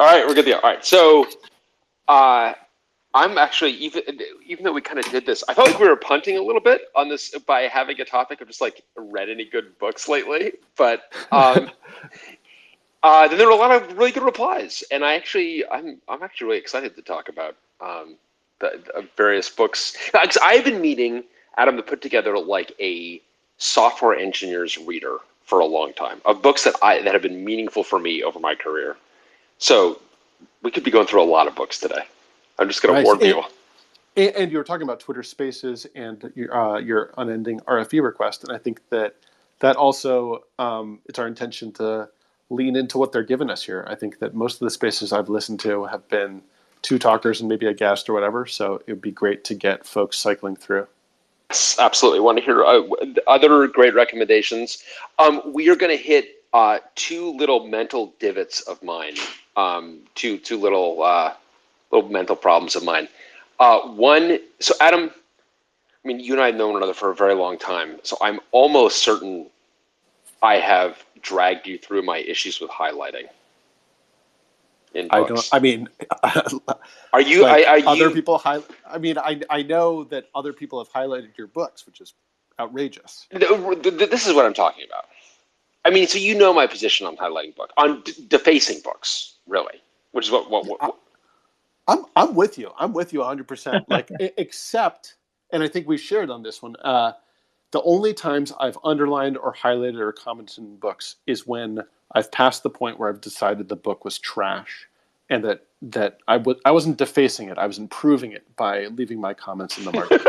All right, we're good to go. All right, so I'm actually even though we kind of did this, I felt like we were punting a little bit on this by having a topic of just like read any good books lately. But then there were a lot of really good replies, and I'm actually really excited to talk about the various books. Because I've been meaning Adam to put together like a software engineer's reader for a long time of books that have been meaningful for me over my career. So we could be going through a lot of books today. I'm just going to warn people. And you were talking about Twitter Spaces and your unending RFE request, and I think that also it's our intention to lean into what they're giving us here. I think that most of the spaces I've listened to have been two talkers and maybe a guest or whatever, so it would be great to get folks cycling through. Yes, absolutely. Want to hear other great recommendations. We are going to hit two little mental divots of mine, two little mental problems of mine. One, so Adam, I mean, you and I have known one another for a very long time, so I'm almost certain I have dragged you through my issues with highlighting in books. Are you? Other people I mean, I know that other people have highlighted your books, which is outrageous. This is what I'm talking about. I mean, so you know my position on highlighting books, on defacing books, really, which is what I'm with you. I'm with you 100%. Like, except, and I think we shared on this one. The only times I've underlined or highlighted or commented in books is when I've passed the point where I've decided the book was trash, and that I wasn't defacing it. I was improving it by leaving my comments in the margins.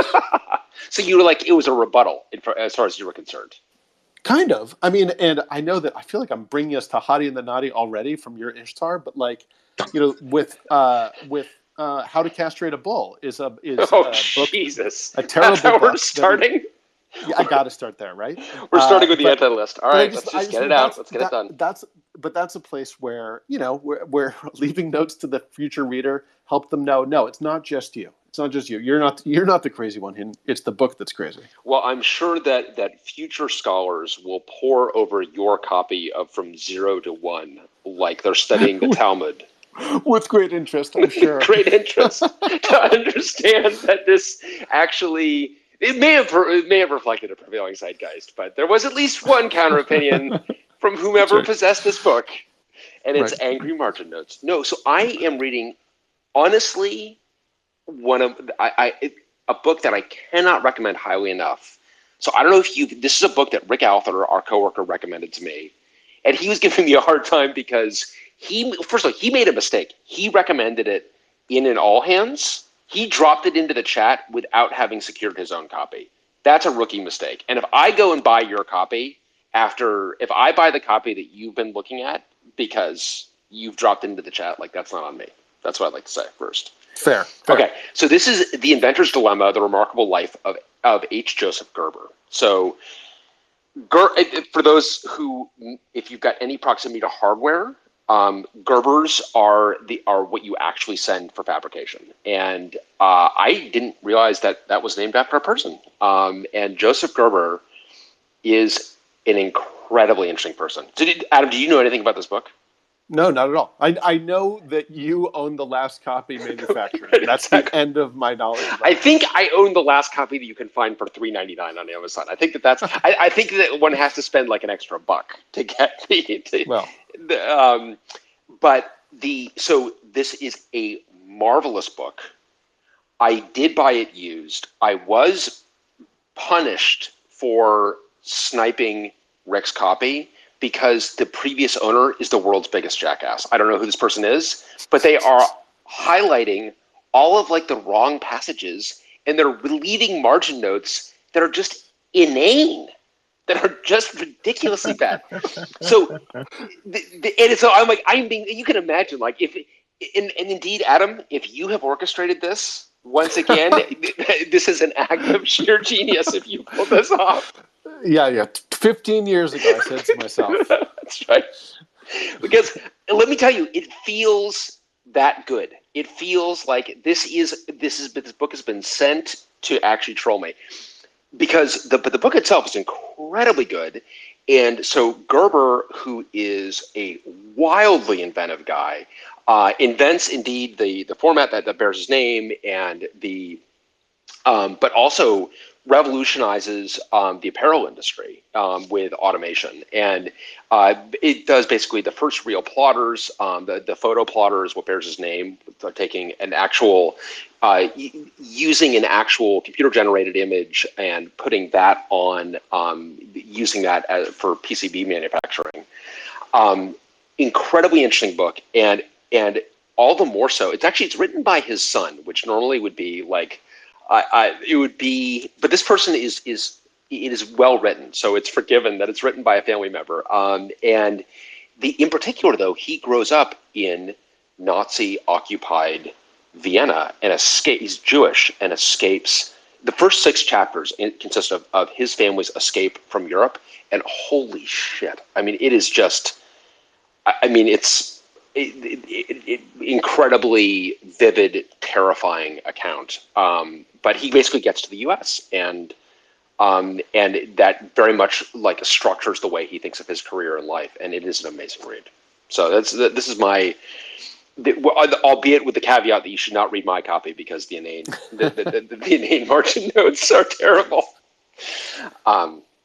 So you were like, it was a rebuttal as far as you were concerned. Kind of. I mean, and I know that I feel like I'm bringing us to Hottie and the Naughty already from your Ishtar, but like, with How to Castrate a Bull is a book, Jesus. a terrible That's how book. We're starting. Yeah, I got to start there, right? We're starting with the anti-list. All right, let's just get it out. Let's get it done. That's a place where we're leaving notes to the future reader, help them know. No, it's not just you. It's not just you. You're not the crazy one. It's the book that's crazy. Well, I'm sure that future scholars will pore over your copy of From Zero to One like they're studying the Talmud. With great interest, I'm sure. Great interest to understand that this actually. It may have reflected a prevailing zeitgeist, but there was at least one counter opinion from whomever possessed this book, and it's angry margin notes. No, so I am reading, honestly, a book that I cannot recommend highly enough. So I don't know if this is a book that Rick Alther, our coworker, recommended to me, and he was giving me a hard time because first of all, he made a mistake. He recommended it in an all hands. He dropped it into the chat without having secured his own copy. That's a rookie mistake. And if I go and buy your copy if I buy the copy that you've been looking at because you've dropped into the chat, like, that's not on me. That's what I'd like to say first. Fair. Okay, so this is The Inventor's Dilemma, The Remarkable Life of H. Joseph Gerber. So for those who, if you've got any proximity to hardware, Gerbers are what you actually send for fabrication, and I didn't realize that was named after a person. And Joseph Gerber is an incredibly interesting person. Adam, do you know anything about this book? No, not at all. I know that you own the last copy manufacturer. That's the end of my knowledge. I think I own the last copy that you can find for $3.99 on Amazon. I think that's. I think that one has to spend like an extra $1 to get so this is a marvelous book. I did buy it used. I was punished for sniping Rick's copy because the previous owner is the world's biggest jackass. I don't know who this person is, but they are highlighting all of like the wrong passages, and they're leaving margin notes that are just inane, that are just ridiculously bad. So, I'm like, you can imagine, like, and indeed, Adam, if you have orchestrated this, once again, this is an act of sheer genius if you pull this off. Yeah. 15 years ago, I said to myself. That's right. Because let me tell you, it feels that good. It feels like this book has been sent to actually troll me. Because the book itself is incredibly good. And so Gerber, who is a wildly inventive guy, invents indeed the format that bears his name, and but also revolutionizes the apparel industry with automation. And it does basically the first real plotters. The photo plotter is what bears his name, taking an actual, using an actual computer-generated image and putting that on, using that for PCB manufacturing. Incredibly interesting book, and all the more so. It's written by his son, which normally would be like, it would be, but this person it is well written, so it's forgiven that it's written by a family member. And in particular, though, he grows up in Nazi-occupied Vienna and he's Jewish and escapes. The first 6 chapters consist of his family's escape from Europe, and holy shit! I mean, it is just. I mean, it's incredibly vivid, terrifying account. But he basically gets to the U.S. and that very much like structures the way he thinks of his career in life, and it is an amazing read. So this is my, albeit with the caveat that you should not read my copy because the inane margin notes are terrible.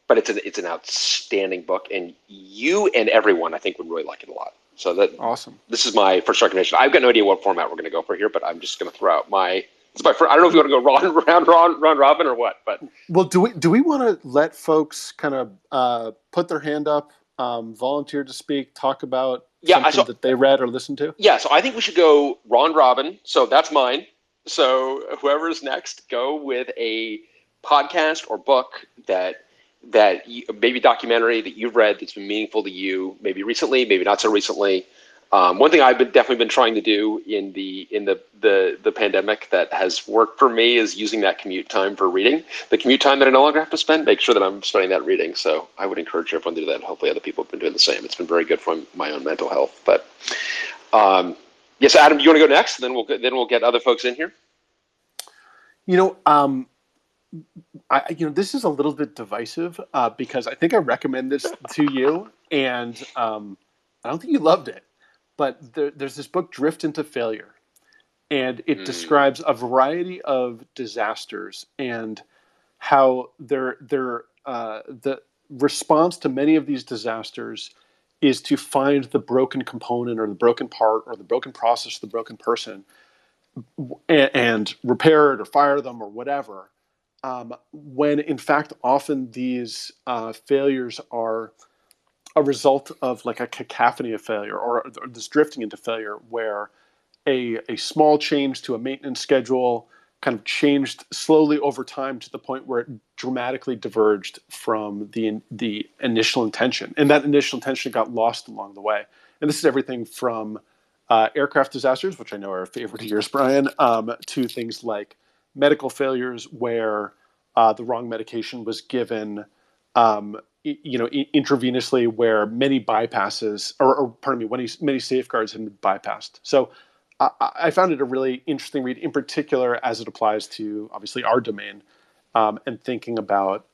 But it's an outstanding book, and you and everyone I think would really like it a lot. So awesome. This is my first recommendation. I've got no idea what format we're going to go for here, but I'm just going to throw out it's my first. I don't know if you want to go round robin or what, but well, do we want to let folks kind of put their hand up, volunteer to speak, talk about something that they read or listened to? Yeah, so I think we should go round robin. So that's mine. So whoever's next, go with a podcast or book that maybe documentary that you've read that's been meaningful to you, maybe recently, maybe not so recently. One thing I've definitely been trying to do in the pandemic that has worked for me is using that commute time for reading. The commute time that I no longer have to spend, make sure that I'm spending that reading. So I would encourage everyone to do that. Hopefully other people have been doing the same. It's been very good for my own mental health. But yes, Adam, you want to go next? Then we'll get other folks in here. This is a little bit divisive because I think I recommend this to you, and I don't think you loved it. But there's this book, Drift into Failure, and it describes a variety of disasters and how the response to many of these disasters is to find the broken component or the broken part or the broken process, the broken person, and repair it or fire them or whatever. When in fact, often these failures are a result of like a cacophony of failure or this drifting into failure where a small change to a maintenance schedule kind of changed slowly over time to the point where it dramatically diverged from the initial intention. And that initial intention got lost along the way. And this is everything from aircraft disasters, which I know are a favorite of yours, Brian, to things like medical failures where the wrong medication was given intravenously, where many bypasses, many safeguards had been bypassed. So I found it a really interesting read, in particular as it applies to obviously our domain, and thinking about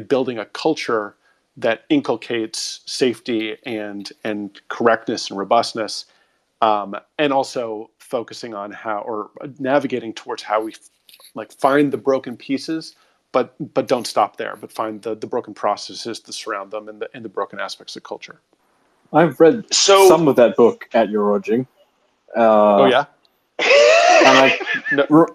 building a culture that inculcates safety and correctness and robustness, and also focusing on navigating towards how we find the broken pieces. But don't stop there. But find the broken processes to surround them and the broken aspects of culture. I've read some of that book at your urging. Oh yeah. And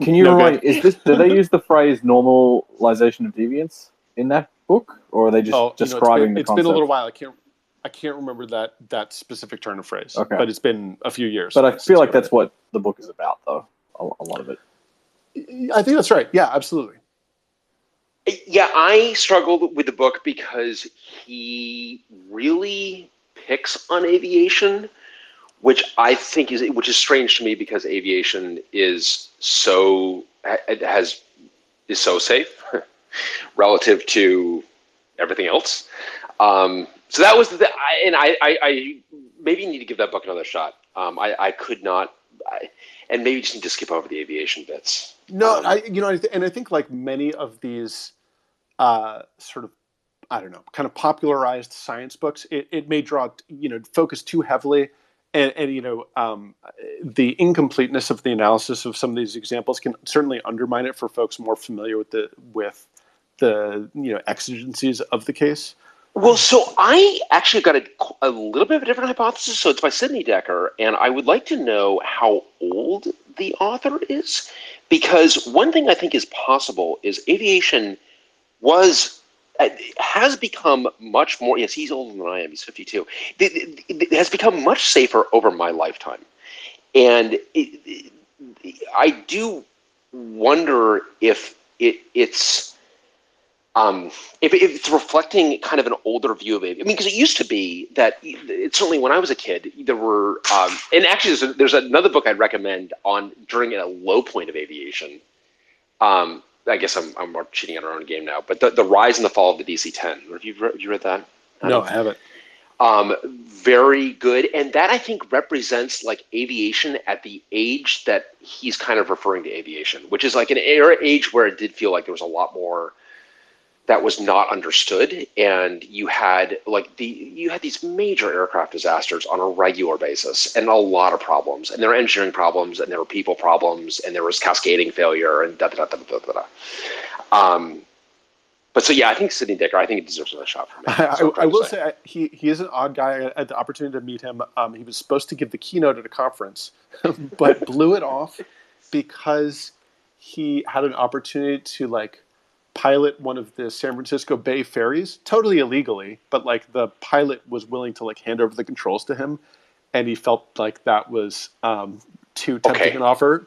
can you remind? Do they use the phrase normalization of deviance in that book, or are they just describing the concept? It's been a little while. I can't remember that specific turn of phrase. Okay. But it's been a few years. But I feel like that's what the book is about, though. A lot of it. I think that's right. Yeah, absolutely. Yeah, I struggled with the book because he really picks on aviation, which I think is strange to me because aviation is so safe relative to everything else. So that was I maybe need to give that book another shot. I could not, and maybe just need to skip over the aviation bits. No, and I think like many of these sort of, I don't know, kind of popularized science books, it may focus too heavily And the incompleteness of the analysis of some of these examples can certainly undermine it for folks more familiar with the exigencies of the case. Well, so I actually got a little bit of a different hypothesis. So it's by Sidney Dekker, and I would like to know how old the author is, because one thing I think is possible is aviation has become much more. Yes, he's older than I am. He's 52. It has become much safer over my lifetime, and I do wonder if it's reflecting kind of an older view of it. I mean, because it used to be that certainly when I was a kid, there were, and actually there's another book I'd recommend during a low point of aviation. I guess I'm more cheating on our own game now, but the Rise and the Fall of the DC-10. Have you read that? No, I haven't. Very good. And that, I think, represents like aviation at the age that he's kind of referring to aviation, which is like an age where it did feel like there was a lot more that was not understood, and you had these major aircraft disasters on a regular basis, and a lot of problems, and there were engineering problems, and there were people problems, and there was cascading failure, and da da da da da da. But so yeah, I think Sidney Dekker, I think it deserves another shot for me. I will say he is an odd guy. I had the opportunity to meet him. He was supposed to give the keynote at a conference, but blew it off because he had an opportunity to pilot one of the San Francisco Bay ferries, totally illegally, but the pilot was willing to hand over the controls to him, and he felt like that was too tempting an offer.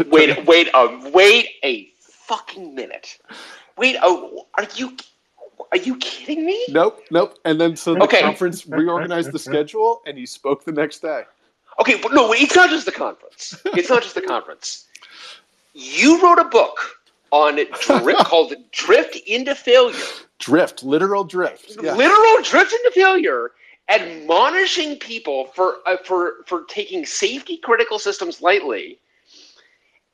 Wait a fucking minute. Are you kidding me? Nope. And then so the conference reorganized the schedule, and he spoke the next day. Okay, but no, it's not just the conference. You wrote a book on drift called Drift into Failure. Literal drift. Yeah. Literal drift into failure, admonishing people for taking safety critical systems lightly.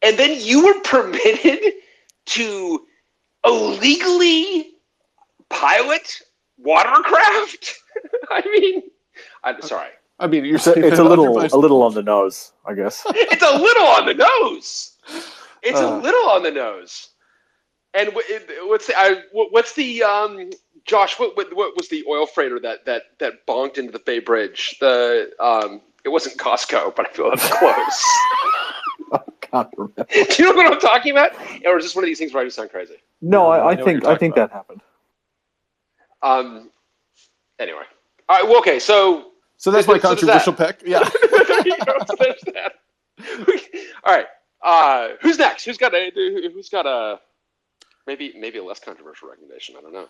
And then you were permitted to illegally pilot watercraft? I'm sorry. I mean, it's a little on the nose, I guess. It's a little on the nose. It's a little on the nose. And what's the Josh? What was the oil freighter that bonked into the Bay Bridge? It wasn't Costco, but I feel that's close. I can't remember. Do you know what I'm talking about? Or is this one of these things where I just sound crazy? No, I think that happened. Anyway, all right. Well, okay. So that's my controversial pick. Yeah. So there's that. All right. Who's next? Who's got a maybe a less controversial recommendation? I don't know.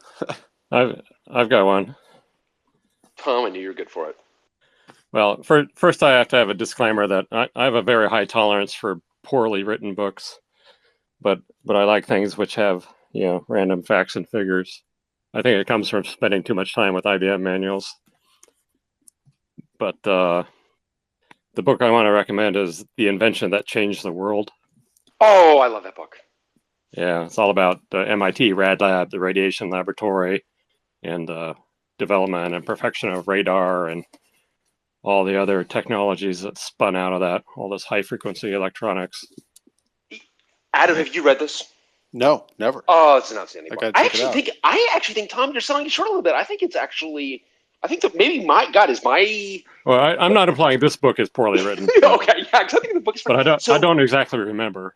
I've got one. Tom, I knew you were good for it. Well, first I have to have a disclaimer that I have a very high tolerance for poorly written books, but I like things which have random facts and figures. I think it comes from spending too much time with IBM manuals. But the book I want to recommend is The Invention That Changed the World. Oh, I love that book. Yeah, it's all about the MIT Rad Lab, the radiation laboratory, and development and perfection of radar and all the other technologies that spun out of that, all this high-frequency electronics. Adam, have you read this? No, never. Oh, it's an outstanding book. I actually think, Tom, you're selling it short a little bit. I think that maybe my... Well, I'm not implying this book is poorly written. Okay, yeah, because I think the book is... But I don't exactly remember.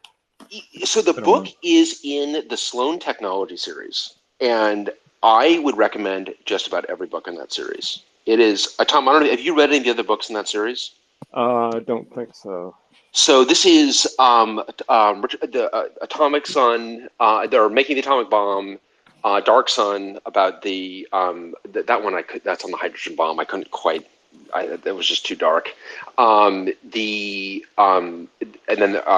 So the book is in the Sloan Technology series, and I would recommend just about every book in that series. It is... Tom, I don't know, have you read any of the other books in that series? I don't think so. So this is the Atomic Sun. They're making the atomic bomb. Dark Sun, about the that one that's on the hydrogen bomb. I couldn't quite. It was just too dark. And then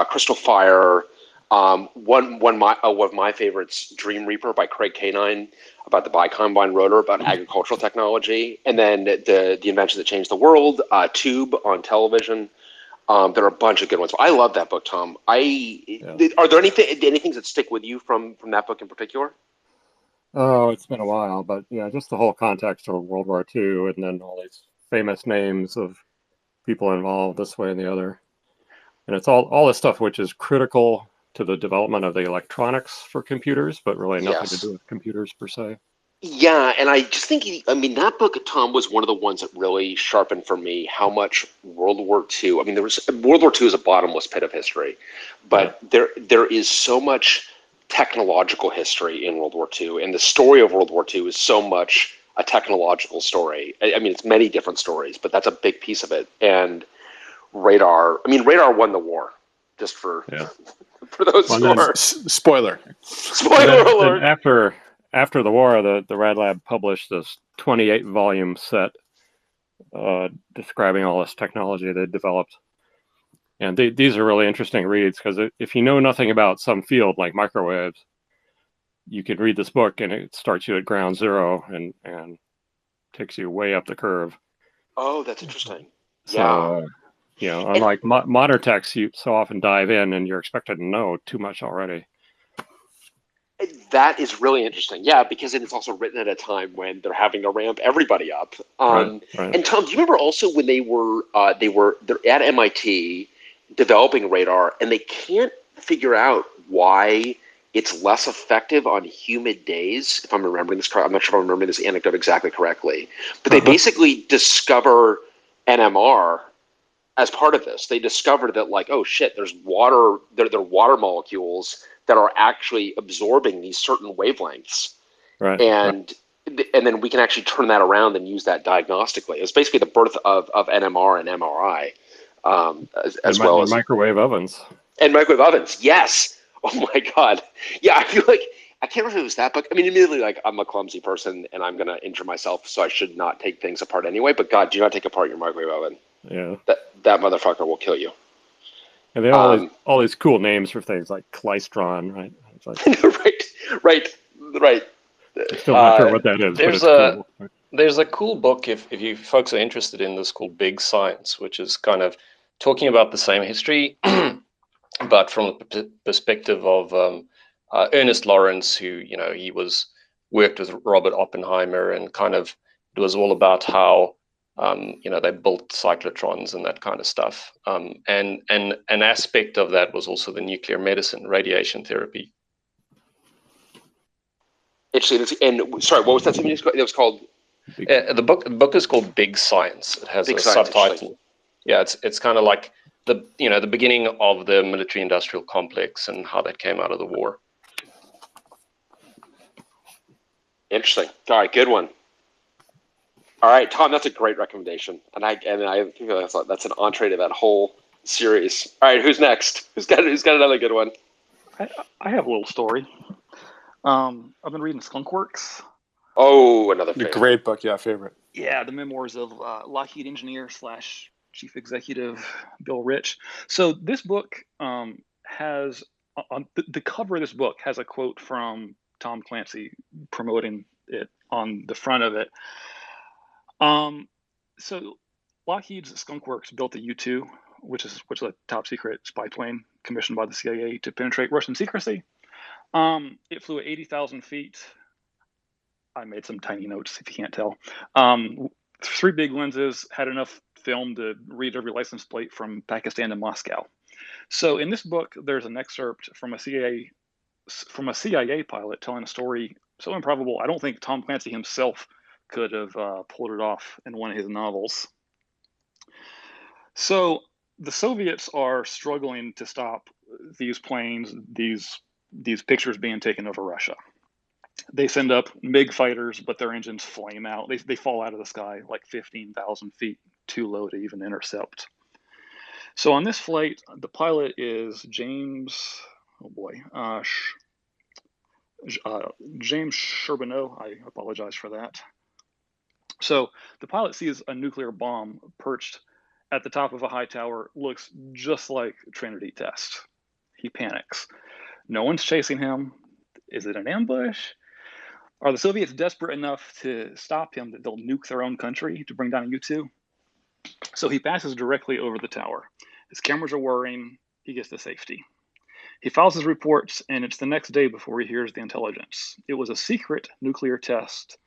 Crystal Fire. One of my favorites, Dream Reaper by Craig Canine, about the bicombine rotor, about agricultural technology. And then the Invention That Changed the World. Tube on television. There are a bunch of good ones. I love that book, Tom. Are there any things that stick with you from that book in particular? Oh, it's been a while, but just the whole context of World War II, and then all these famous names of people involved this way and the other. And it's all this stuff which is critical to the development of the electronics for computers, but really nothing to Yes. do with computers per se. Yeah, and I just think, that book, Tom, was one of the ones that really sharpened for me how much World War II, World War II is a bottomless pit of history, but there is so much technological history in World War II, and the story of World War II is so much a technological story. It's many different stories, but that's a big piece of it. And radar won the war, just for for those who are... Spoiler Then after the war, the Rad Lab published this 28-volume set describing all this technology they developed. And these are really interesting reads, because if you know nothing about some field like microwaves, you can read this book and it starts you at ground zero and takes you way up the curve. Oh, that's interesting. So, unlike modern texts, you so often dive in and you're expected to know too much already. That is really interesting. Yeah, because it's also written at a time when they're having to ramp everybody up. Right. And Tom, do you remember also when they're at MIT developing radar, and they can't figure out why it's less effective on humid days? If I'm remembering this correctly, I'm not sure if I'm remembering this anecdote exactly correctly, but they basically discover NMR as part of this. They discovered that, like, oh shit, there's water. There are water molecules that are actually absorbing these certain wavelengths, and then we can actually turn that around and use that diagnostically. It's basically the birth of NMR and MRI, as well as microwave ovens. And microwave ovens, yes. Oh my God, yeah. I feel like I can't remember if it was that book. Immediately, like, I'm a clumsy person and I'm gonna injure myself, so I should not take things apart anyway. But God, do not take apart your microwave oven. Yeah, that motherfucker will kill you. And they have all these cool names for things like Klystron, right? It's like, right. I'm still not sure what that is, but it's cool. There's a cool book, if you folks are interested in this, called Big Science, which is kind of talking about the same history, but from the perspective of Ernest Lawrence, who, he worked with Robert Oppenheimer, and kind of it was all about how they built cyclotrons and that kind of stuff. And an aspect of that was also the nuclear medicine, radiation therapy. Interesting. And sorry, what was that? It was called. The book is called Big Science. It has a subtitle. Yeah, it's kind of like the beginning of the military-industrial complex and how that came out of the war. Interesting. All right, good one. All right, Tom, that's a great recommendation, and I think that's an entree to that whole series. All right, who's next? Who's got another good one? I have a little story. I've been reading Skunk Works. Oh, another favorite. Great book, favorite. Yeah, the memoirs of Lockheed engineer / chief executive Bill Rich. So this book has on the cover of this book has a quote from Tom Clancy promoting it on the front of it. So Lockheed's Skunk Works built a U-2, which is a top secret spy plane commissioned by the CIA to penetrate Russian secrecy. It flew at 80,000 feet. I made some tiny notes if you can't tell. 3 big lenses, had enough film to read every license plate from Pakistan to Moscow. So in this book, there's an excerpt from a CIA pilot telling a story so improbable, I don't think Tom Clancy himself could have pulled it off in one of his novels. So the Soviets are struggling to stop these planes, these pictures being taken over Russia. They send up MiG fighters, but their engines flame out. They fall out of the sky like 15,000 feet, too low to even intercept. So on this flight, the pilot is James Charbonneau. I apologize for that. So the pilot sees a nuclear bomb perched at the top of a high tower, looks just like Trinity Test. He panics. No one's chasing him. Is it an ambush? Are the Soviets desperate enough to stop him that they'll nuke their own country to bring down a U-2? So he passes directly over the tower. His cameras are whirring. He gets to safety. He files his reports, and it's the next day before he hears the intelligence. It was a secret nuclear test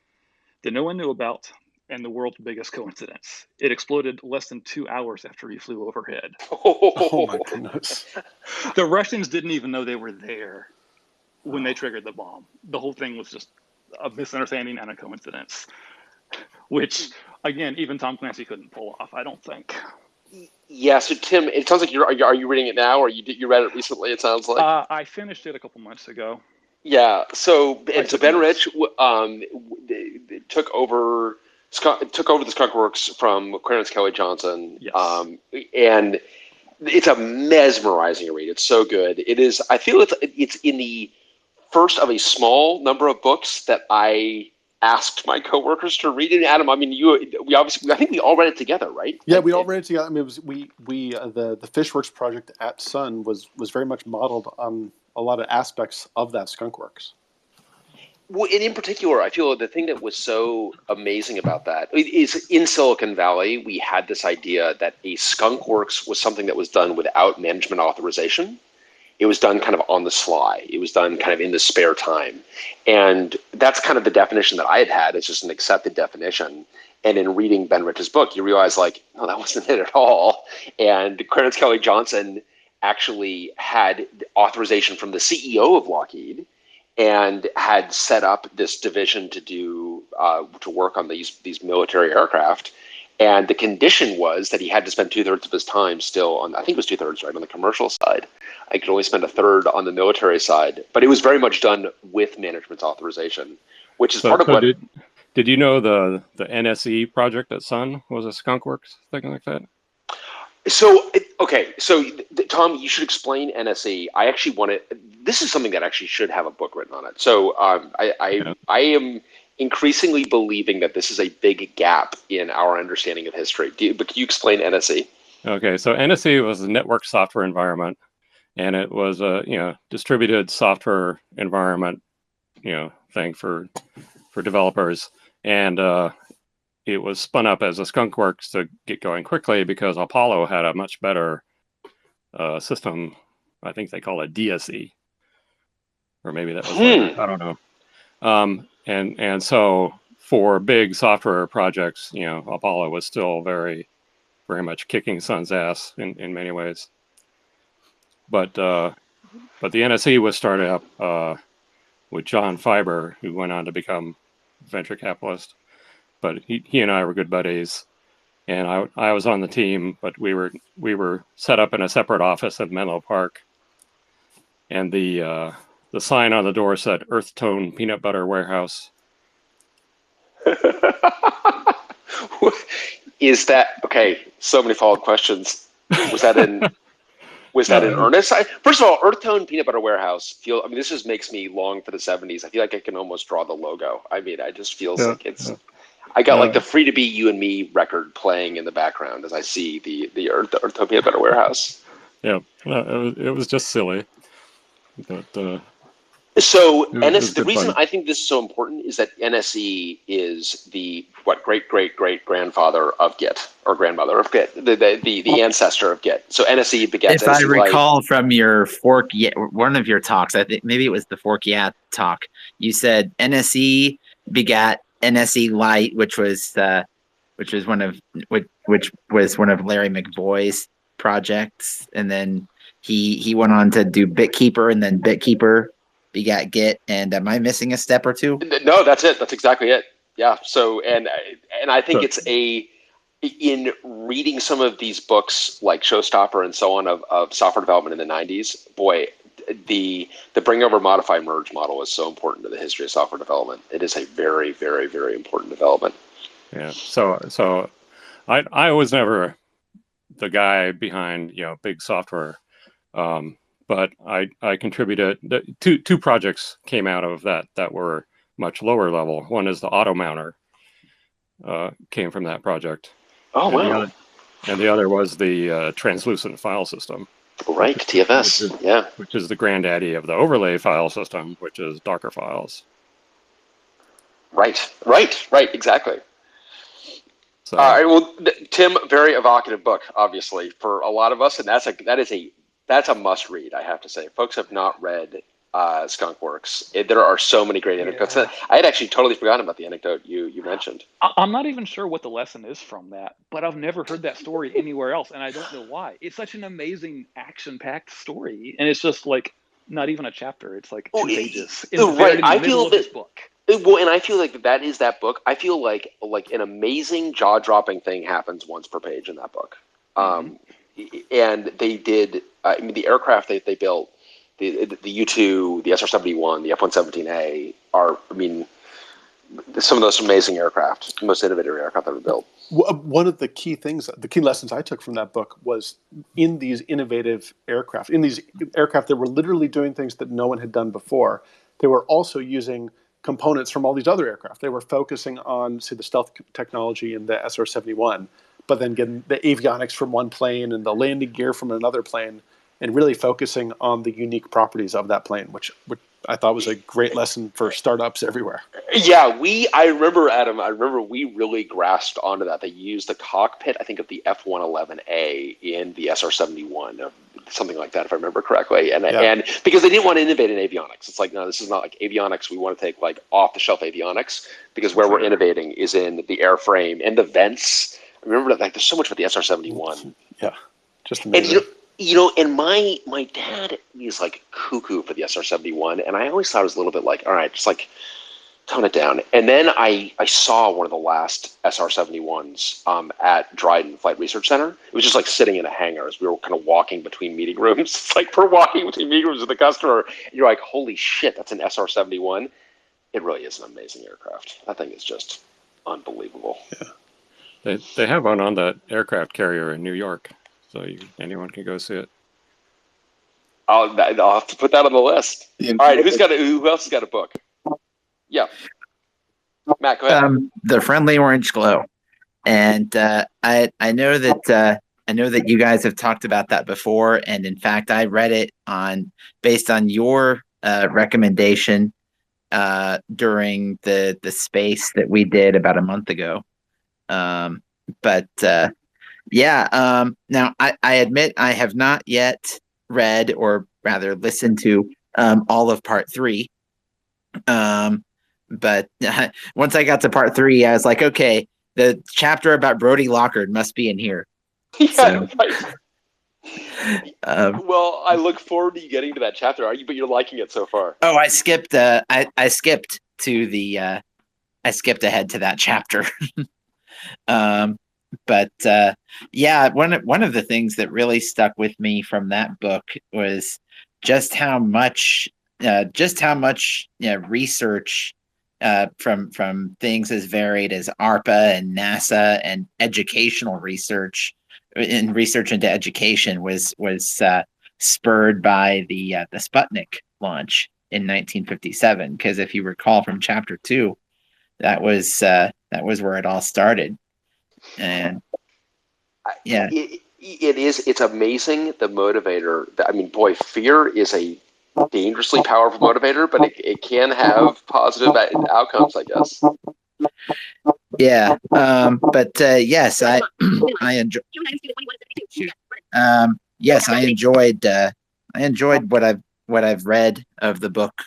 that no one knew about, and the world's biggest coincidence. It exploded less than 2 hours after he flew overhead. Oh my goodness. The Russians didn't even know they were there when they triggered the bomb. The whole thing was just a misunderstanding and a coincidence, which, again, even Tom Clancy couldn't pull off, I don't think. Yeah, so Tim, it sounds like are you reading it now, or you read it recently, it sounds like? I finished it a couple months ago. Yeah, so Ben Rich took over the Skunk Works from Clarence Kelly Johnson. Yes. And it's a mesmerizing read. It's so good. It is. I feel it's in the first of a small number of books that I asked my coworkers to read it. Adam, I mean, I think we all read it together, right? Yeah, we all read it together. I mean, it was the Fishworks project at Sun was very much modeled on a lot of aspects of that Skunkworks. Well, and in particular, I feel the thing that was so amazing about that is in Silicon Valley, we had this idea that a skunkworks was something that was done without management authorization. It was done kind of on the sly. It was done kind of in the spare time. And that's kind of the definition that I had. It's just an accepted definition. And in reading Ben Rich's book, you realize, like, no, that wasn't it at all. And Clarence Kelly Johnson actually had authorization from the CEO of Lockheed and had set up this division to work on these military aircraft. And the condition was that he had to spend 2/3 of his time still on, I think it was 2/3, right, on the commercial side. I could only spend 1/3 on the military side, but it was very much done with management's authorization, which is part of what. Did you know the NSE project at Sun was a skunkworks thing like that? So, Tom, you should explain NSE. I actually this is something that actually should have a book written on it. So I am increasingly believing that this is a big gap in our understanding of history. But can you explain NSE? Okay, so NSE was a network software environment, and it was a distributed software environment thing for developers, and it was spun up as a skunkworks to get going quickly because Apollo had a much better system. I think they call it DSE, or maybe that was later. I don't know. And so for big software projects, Apollo was still very, very much kicking Sun's ass in many ways. But the NSE was started up with John Fiber, who went on to become venture capitalist. But he and I were good buddies, and I was on the team, but we were set up in a separate office at Menlo Park, and the sign on the door said Earth Tone Peanut Butter Warehouse. Is that okay? So many follow-up questions. Was that in earnest? First of all, Earth Tone Peanut Butter Warehouse. This just makes me long for the 70s. I feel like I can almost draw the logo. I just feels like it's. Yeah. I got like the Free to Be You and Me record playing in the background as I see the Earth Tone Peanut Butter Warehouse. Yeah, it was just silly. But so the reason I think this is so important is that NSE is the great grandfather of Git, or grandmother of Git, the ancestor of Git. So NSE begat. If I recall from your one of your talks, I think maybe it was the Fork talk, you said NSE begat NSE Lite, which was one of Larry McVoy's projects, and then he went on to do BitKeeper, and then BitKeeper begat Git. And am I missing a step or two? No, that's it. That's exactly it. Yeah. So and I think it's in reading some of these books like Showstopper and so on of software development in the 90s, boy, the bring over modify merge model is so important to the history of software development. It is a very, very, very important development. Yeah. So I was never the guy behind big software, but I contributed. Two projects came out of that were much lower level. One is the auto mounter, came from that project. Oh, wow. And the other was the translucent file system. Right, TFS, which is the granddaddy of the overlay file system, which is Docker files. Right, exactly. So, all right, well, Tim, very evocative book, obviously, for a lot of us, and that's a must read. I have to say, folks have not read Skunk Works. There are so many great anecdotes. Yeah. I had actually totally forgotten about the anecdote you mentioned. I'm not even sure what the lesson is from that, but I've never heard that story anywhere else, and I don't know why. It's such an amazing action-packed story, and it's just like not even a chapter. It's like 2 pages in the middle of this book. Well, and I feel like that is that book. I feel like an amazing jaw-dropping thing happens once per page in that book. And they did. I mean, the aircraft they built, the U-2, the SR-71, the F-117A are. I mean, some of those amazing aircraft, the most innovative aircraft ever built. One of the key lessons I took from that book was in these innovative aircraft, that were literally doing things that no one had done before. They were also using components from all these other aircraft. They were focusing on, say, the stealth technology in the SR-71, but then getting the avionics from one plane and the landing gear from another plane, and really focusing on the unique properties of that plane, which I thought was a great lesson for startups everywhere. Yeah, I remember, Adam, we really grasped onto that. They used the cockpit, I think, of the F-111A in the SR-71, something like that, if I remember correctly. And because they didn't want to innovate in avionics. It's like, no, this is not like avionics. We want to take like off-the-shelf avionics, because where we're innovating is in the airframe and the vents. I remember that, like, there's so much with the SR-71. Yeah, just amazing. And and my dad is like cuckoo for the SR-71, and I always thought it was a little bit like, all right, just like tone it down. And then I saw one of the last SR-71s at Dryden Flight Research Center. It was just like sitting in a hangar as we were kind of walking between meeting rooms. It's like we're walking between meeting rooms with the customer, and you're like, holy shit, that's an SR-71. It really is an amazing aircraft. That thing is just unbelievable. Yeah. They have one on the aircraft carrier in New York. So anyone can go see it. I'll have to put that on the list. All right, who else has got a book? Yeah, Matt, go ahead. The Friendly Orange Glow, and I know that you guys have talked about that before, and in fact, I read it based on your recommendation during the space that we did about a month ago. Now I admit I have not yet read, or rather listened to, all of part 3. But once I got to part 3, I was like, okay, the chapter about Brody Lockard must be in here. Yeah, right. Well, I look forward to you getting to that chapter. But you're liking it so far. Oh, I skipped ahead to that chapter. But one of the things that really stuck with me from that book was just how much research from things as varied as ARPA and NASA and educational research into education was spurred by the Sputnik launch in 1957. Because if you recall from chapter 2, that was where it all started. And it's amazing, the motivator. I mean, boy, fear is a dangerously powerful motivator, but it can have positive outcomes, I guess. Yeah, but yes, I enjoy. Yes, I enjoyed what I've read of the book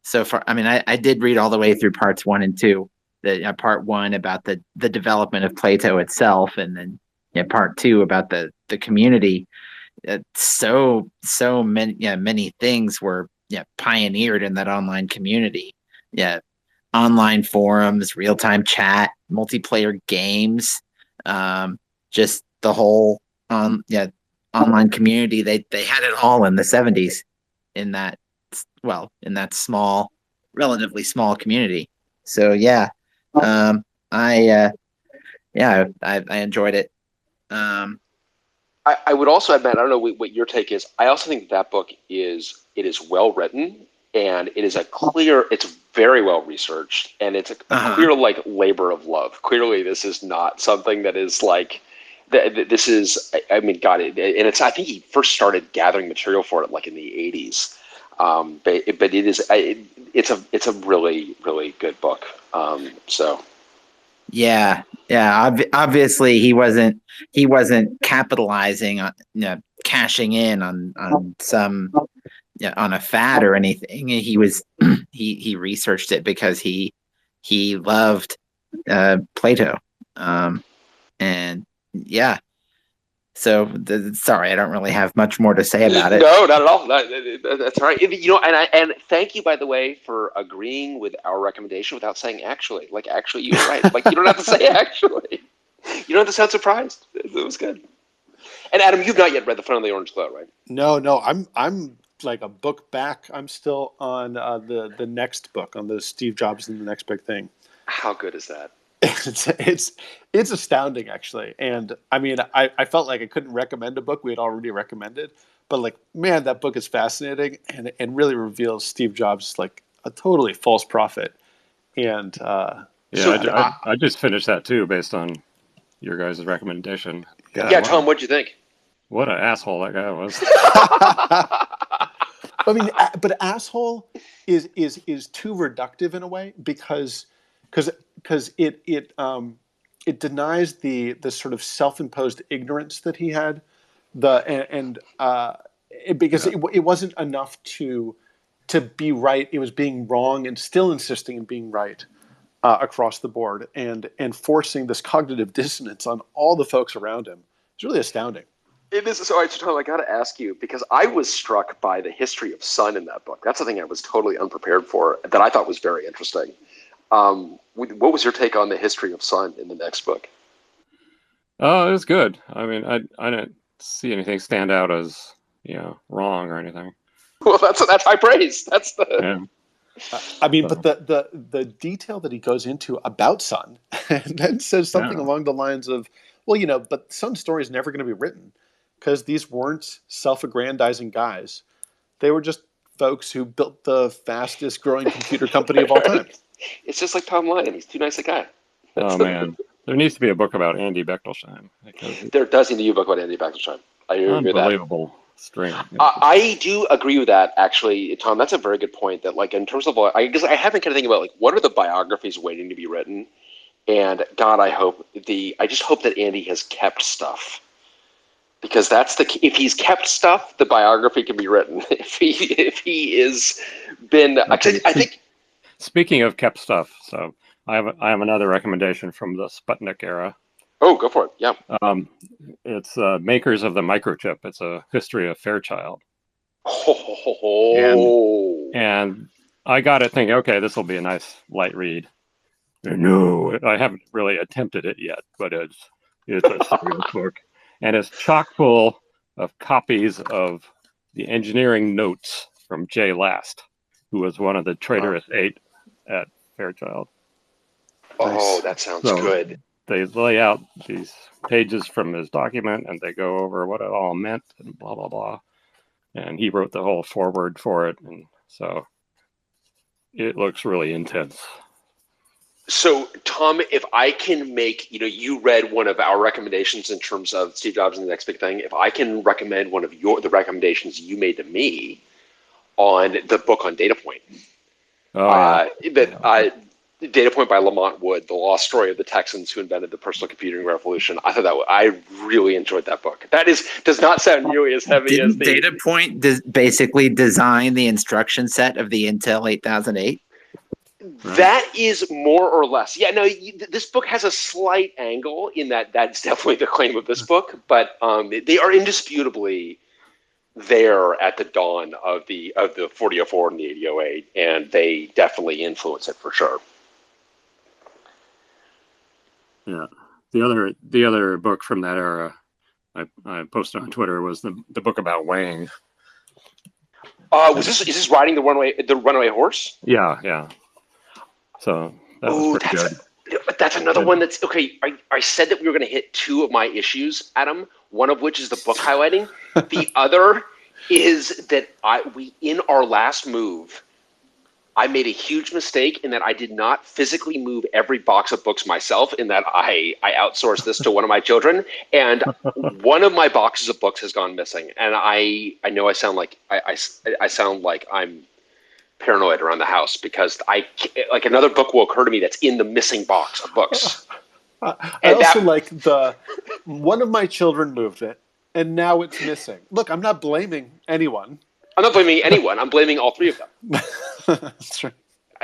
so far. I mean, I did read all the way through parts 1 and 2. The part 1 about the development of Plato itself, and then part 2 about the community. So many things were pioneered in that online community. Online forums, real-time chat, multiplayer games, just the whole online community. They had it all in the 70s in that small, relatively small community. So I enjoyed it. I would also admit, I don't know what your take is. I also think that book is well written, and it's very well researched, and it's a clear like labor of love. Clearly, this is not something that is like this is. I mean, God, and it's. I think he first started gathering material for it like in the 80s. But it is. It's a really, really good book. Obviously he wasn't capitalizing on cashing in on some on a fad or anything. He was he researched it because he loved Plato, and yeah. So sorry, I don't really have much more to say about it. No, not at all. That's all right. And thank you, by the way, for agreeing with our recommendation without saying actually. Like, actually, you were right. Like, you don't have to say actually. You don't have to sound surprised. It was good. And Adam, you've not yet read The Fun of the Orange Glow, right? No, I'm like a book back. I'm still on the next book, on the Steve Jobs and the Next Big Thing. How good is that? It's astounding, actually. And I mean, I felt like I couldn't recommend a book we had already recommended, but like, man, that book is fascinating and really reveals Steve Jobs like a totally false prophet. And I just finished that too, based on your guys' recommendation. Yeah, Tom, what'd you think? What an asshole that guy was. I mean, but asshole is too reductive in a way because it denies the sort of self-imposed ignorance that he had, because it wasn't enough to be right. It was being wrong and still insisting in being right across the board and forcing this cognitive dissonance on all the folks around him. It's really astounding. It is. So, Tom, I got to ask you, because I was struck by the history of sun in that book. That's the thing I was totally unprepared for that I thought was very interesting. What was your take on the history of sun in the next book? Oh, it was good. I mean, I didn't see anything stand out as wrong or anything. Well, that's high praise. That's the. Yeah. I mean, but the detail that he goes into about sun, and then says something along the lines of, well, but Sun's story is never going to be written because these weren't self-aggrandizing guys. They were just folks who built the fastest growing computer company of all time. It's just like Tom Lyon. He's too nice a guy. Man. There needs to be a book about Andy Bechtolsheim. There does need to be a book about Andy Bechtolsheim. I agree with that. Unbelievable string. I do agree with that, actually, Tom. That's a very good point. That, like, in terms of, I guess I have been kind of thinking about, like, what are the biographies waiting to be written? And God, I just hope that Andy has kept stuff, because that's if he's kept stuff, the biography can be written. If he is been, I think. Speaking of kept stuff, so I have another recommendation from the Sputnik era. Oh, go for it. Yeah. It's Makers of the Microchip. It's a history of Fairchild. Oh. And I got it thinking, okay, this will be a nice light read. No, I haven't really attempted it yet, but it's a serious book, and it's chock full of copies of the engineering notes from Jay Last, who was one of the traitorous 8 at Fairchild. Oh, that sounds good. They lay out these pages from his document, and they go over what it all meant, and blah blah blah. And he wrote the whole foreword for it, and so it looks really intense. So, Tom, if I can make, you read one of our recommendations in terms of Steve Jobs and the Next Big Thing. If I can recommend one of the recommendations you made to me on the book on Data Point. Data Point by Lamont Wood, The Lost Story of the Texans Who Invented the Personal Computing Revolution. I thought I really enjoyed that book. That does not sound nearly as heavy as the Data Point basically design the instruction set of the Intel 8008. That is more or less. Yeah, no, this book has a slight angle in that's definitely the claim of this book, but they are indisputably there at the dawn of the 4004 and the 8008, and they definitely influence it for sure. Yeah. The other book from that era I posted on Twitter was the book about weighing. Is this riding the runaway horse? Yeah. So that was pretty good. But that's another one that's okay. I said that we were going to hit 2 of my issues, Adam. One of which is the book highlighting. The other is that in our last move, I made a huge mistake in that I did not physically move every box of books myself. In that I outsourced this to one of my children, and one of my boxes of books has gone missing. And I know I sound like I sound like I'm paranoid around the house because another book will occur to me that's in the missing box of books. One of my children moved it and now it's missing. Look, I'm not blaming anyone. I'm not blaming anyone. I'm blaming all three of them. That's right.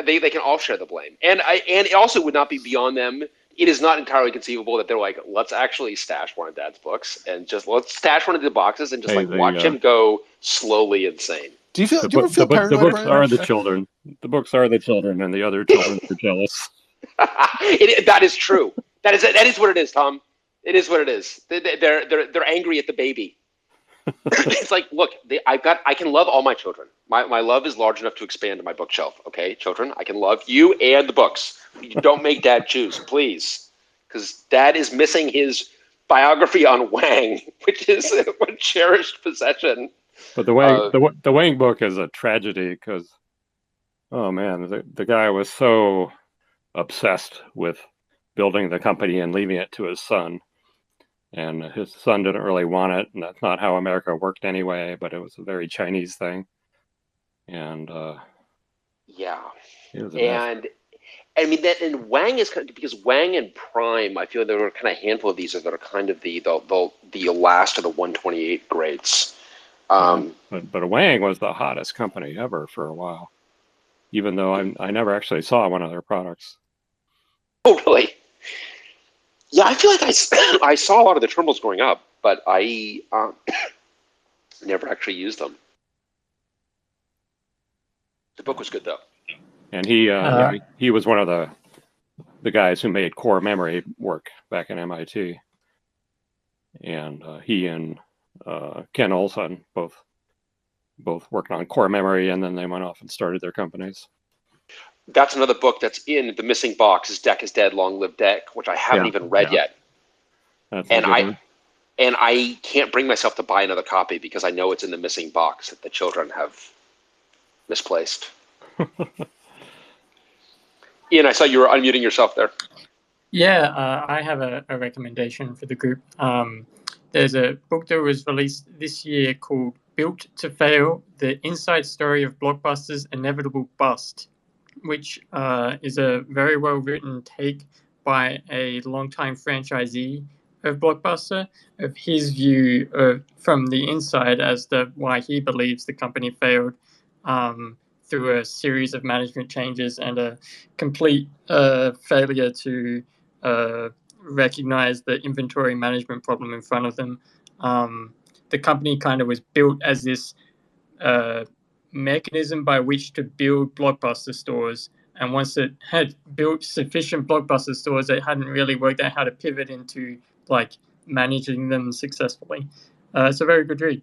They can all share the blame, and it also would not be beyond them. It is not entirely conceivable that they're like, let's actually stash one of Dad's books and just let's stash one of the boxes and just watch him go slowly insane. Do you ever feel paranoid? The books Brian? are the children. The books are the children, and the other children are jealous. That is true. That is what it is, Tom. It is what it is. They're angry at the baby. It's like, look, I can love all my children. My love is large enough to expand to my bookshelf. Okay, children, I can love you and the books. You don't make Dad choose, please, because Dad is missing his biography on Wang, which is a cherished possession. But the Wang book is a tragedy because, oh man, the guy was so obsessed with building the company and leaving it to his son. And his son didn't really want it, and that's not how America worked anyway, but it was a very Chinese thing. And yeah. And I mean that, and Wang is because Wang and Prime, I feel there were kind of a handful of these that are kind of the last of the 128 greats. But Wang was the hottest company ever for a while, even though I never actually saw one of their products. Oh, really? Yeah, I feel like I saw a lot of the terminals growing up, but I never actually used them. The book was good though. And he was one of the guys who made core memory work back in MIT. And he and Ken Olson both worked on core memory, and then they went off and started their companies. That's another book that's in the missing box. Is Deck is Dead, Long Live Deck, which I haven't even read yet. That's and I can't bring myself to buy another copy because I know it's in the missing box that the children have misplaced. Ian, I saw you were unmuting yourself there. Yeah, I have a recommendation for the group. There's a book that was released this year called Built to Fail, The Inside Story of Blockbuster's Inevitable Bust, which is a very well-written take by a longtime franchisee of Blockbuster, of his view from the inside as to why he believes the company failed through a series of management changes and a complete failure to recognize the inventory management problem in front of them. The company kind of was built as this mechanism by which to build Blockbuster stores, and once it had built sufficient Blockbuster stores, it hadn't really worked out how to pivot into like managing them successfully. It's a very good read.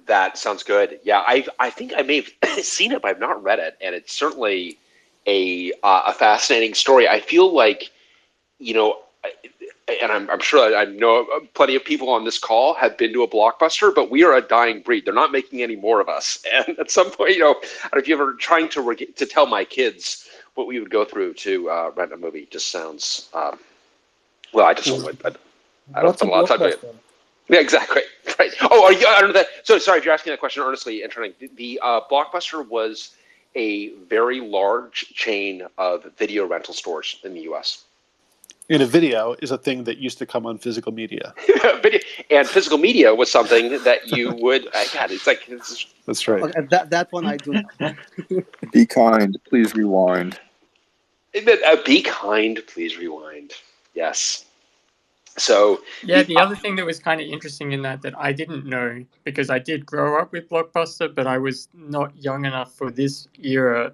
That sounds good. Yeah, I think I may have seen it, but I've not read it, and it's certainly a fascinating story. I feel like, and I'm sure I know plenty of people on this call have been to a Blockbuster, but we are a dying breed. They're not making any more of us. And at some point, I don't know if you're ever trying to tell my kids what we would go through to rent a movie. Just sounds, well, I just I don't spend a lot of time doing it. Yeah, exactly. Right. Oh, I don't know that. So sorry if you're asking that question earnestly and trying. The Blockbuster was a very large chain of video rental stores in the U.S. And a video is a thing that used to come on physical media. And physical media was something that you would. God, it's like that's right. Okay, that one I do know. Be kind, please rewind. Be kind, please rewind. Yes. So yeah, the other thing that was kind of interesting in that I didn't know, because I did grow up with Blockbuster, but I was not young enough for this era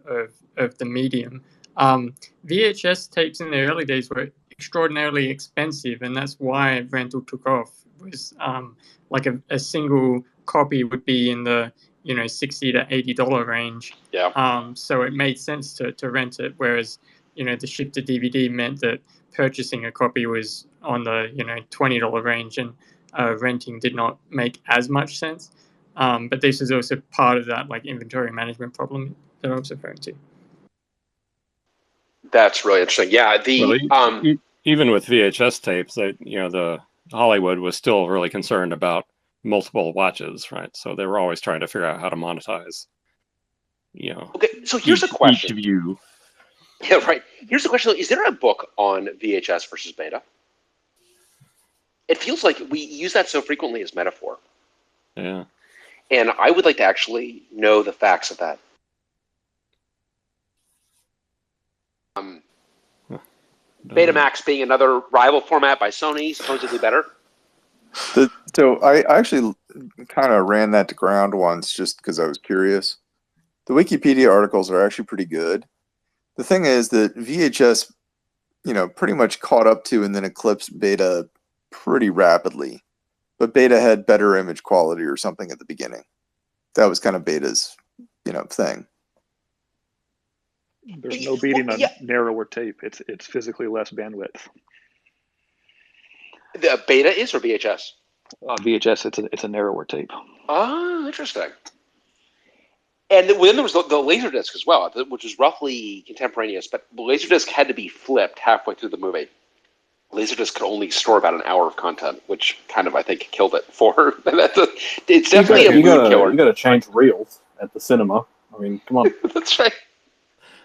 of the medium. VHS tapes in the early days were extraordinarily expensive, and that's why rental took off. It was like a single copy would be in the $60 to $80 range. Yeah. So it made sense to rent it, whereas the shift to DVD meant that purchasing a copy was on the $20 range, and renting did not make as much sense. But this is also part of that like inventory management problem that I was referring to. That's really interesting. Yeah, even with VHS tapes, the Hollywood was still really concerned about multiple watches, right? So they were always trying to figure out how to monetize. Okay, so here's a question. Each view. Yeah, right. Here's the question: is there a book on VHS versus Beta? It feels like we use that so frequently as metaphor. Yeah. And I would like to actually know the facts of that. Betamax being another rival format by Sony, supposedly better. So I actually kind of ran that to ground once just because I was curious. The Wikipedia articles are actually pretty good. The thing is that VHS, pretty much caught up to and then eclipsed Beta pretty rapidly. But Beta had better image quality or something at the beginning. That was kind of Beta's, thing. There's no beating a narrower tape. It's physically less bandwidth. The Beta is or VHS? VHS, it's a narrower tape. Ah, interesting. And then there was the Laserdisc as well, which was roughly contemporaneous, but the Laserdisc had to be flipped halfway through the movie. Laserdisc could only store about an hour of content, which kind of, I think, killed it for it's definitely a mood killer. You got to change reels at the cinema. I mean, come on. That's right.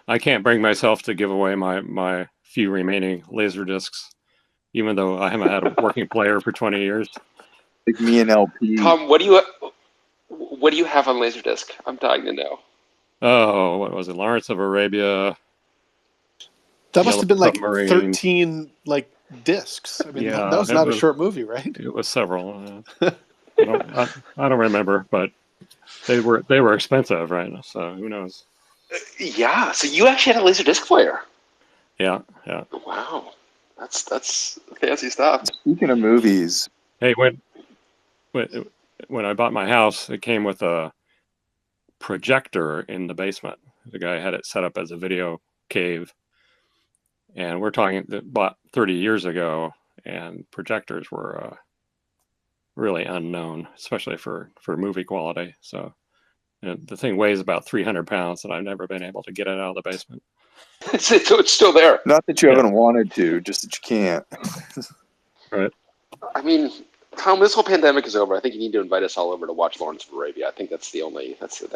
I can't bring myself to give away my few remaining Laserdiscs, even though I haven't had a working player for 20 years. Like me and LP. Tom, what do you have on Laserdisc? I'm dying to know. Oh, what was it? Lawrence of Arabia. That must have been like Submarine. 13 discs. I mean, that was not a short movie, right? It was several. I don't remember, but they were expensive, right? So who knows? Yeah. So you actually had a Laserdisc player. Yeah. Wow, that's fancy stuff. Speaking of movies, hey, when I bought my house, it came with a projector in the basement. The guy had it set up as a video cave. And we're talking about 30 years ago, and projectors were really unknown, especially for movie quality. So the thing weighs about 300 pounds, and I've never been able to get it out of the basement. So it's still there. Not that you haven't wanted to, just that you can't. Right. I mean, Tom, this whole pandemic is over. I think you need to invite us all over to watch Lawrence of Arabia. I think that's the only answer.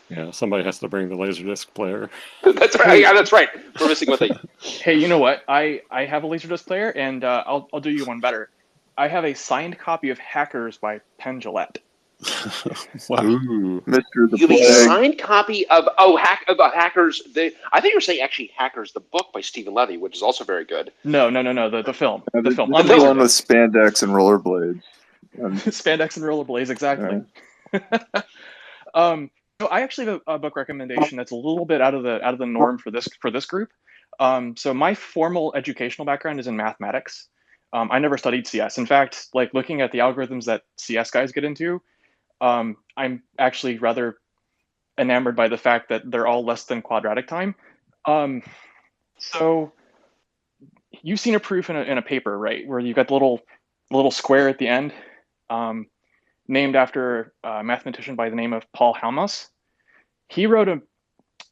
Yeah, somebody has to bring the Laserdisc player. That's right. Yeah, that's right. We're missing one thing. Hey, you know what? I have a Laserdisc player, and I'll do you one better. I have a signed copy of Hackers by Penn Jillette. Wow. Ooh, Mr. The You have a Plague. signed copy of Hackers. I think you're saying actually Hackers, the book by Stephen Levy, which is also very good. No, the film. The The film. the one with spandex and rollerblades. Spandex and rollerblades, exactly. So I actually have a book recommendation that's a little bit out of the norm for this group. So my formal educational background is in mathematics. I never studied CS. In fact, looking at the algorithms that CS guys get into, I'm actually rather enamored by the fact that they're all less than quadratic time. So you've seen a proof in a paper, right, where you've got the little square at the end, named after a mathematician by the name of Paul Halmos. He wrote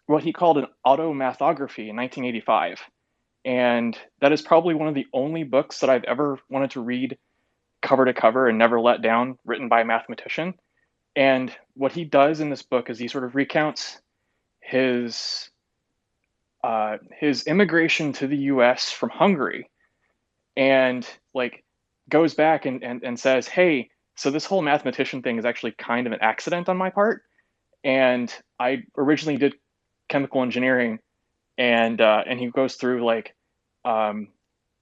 what he called an automathography in 1985. And that is probably one of the only books that I've ever wanted to read cover to cover and never let down, written by a mathematician. And what he does in this book is he sort of recounts his immigration to the US from Hungary, and goes back and says, hey, so this whole mathematician thing is actually kind of an accident on my part. And I originally did chemical engineering, and he goes through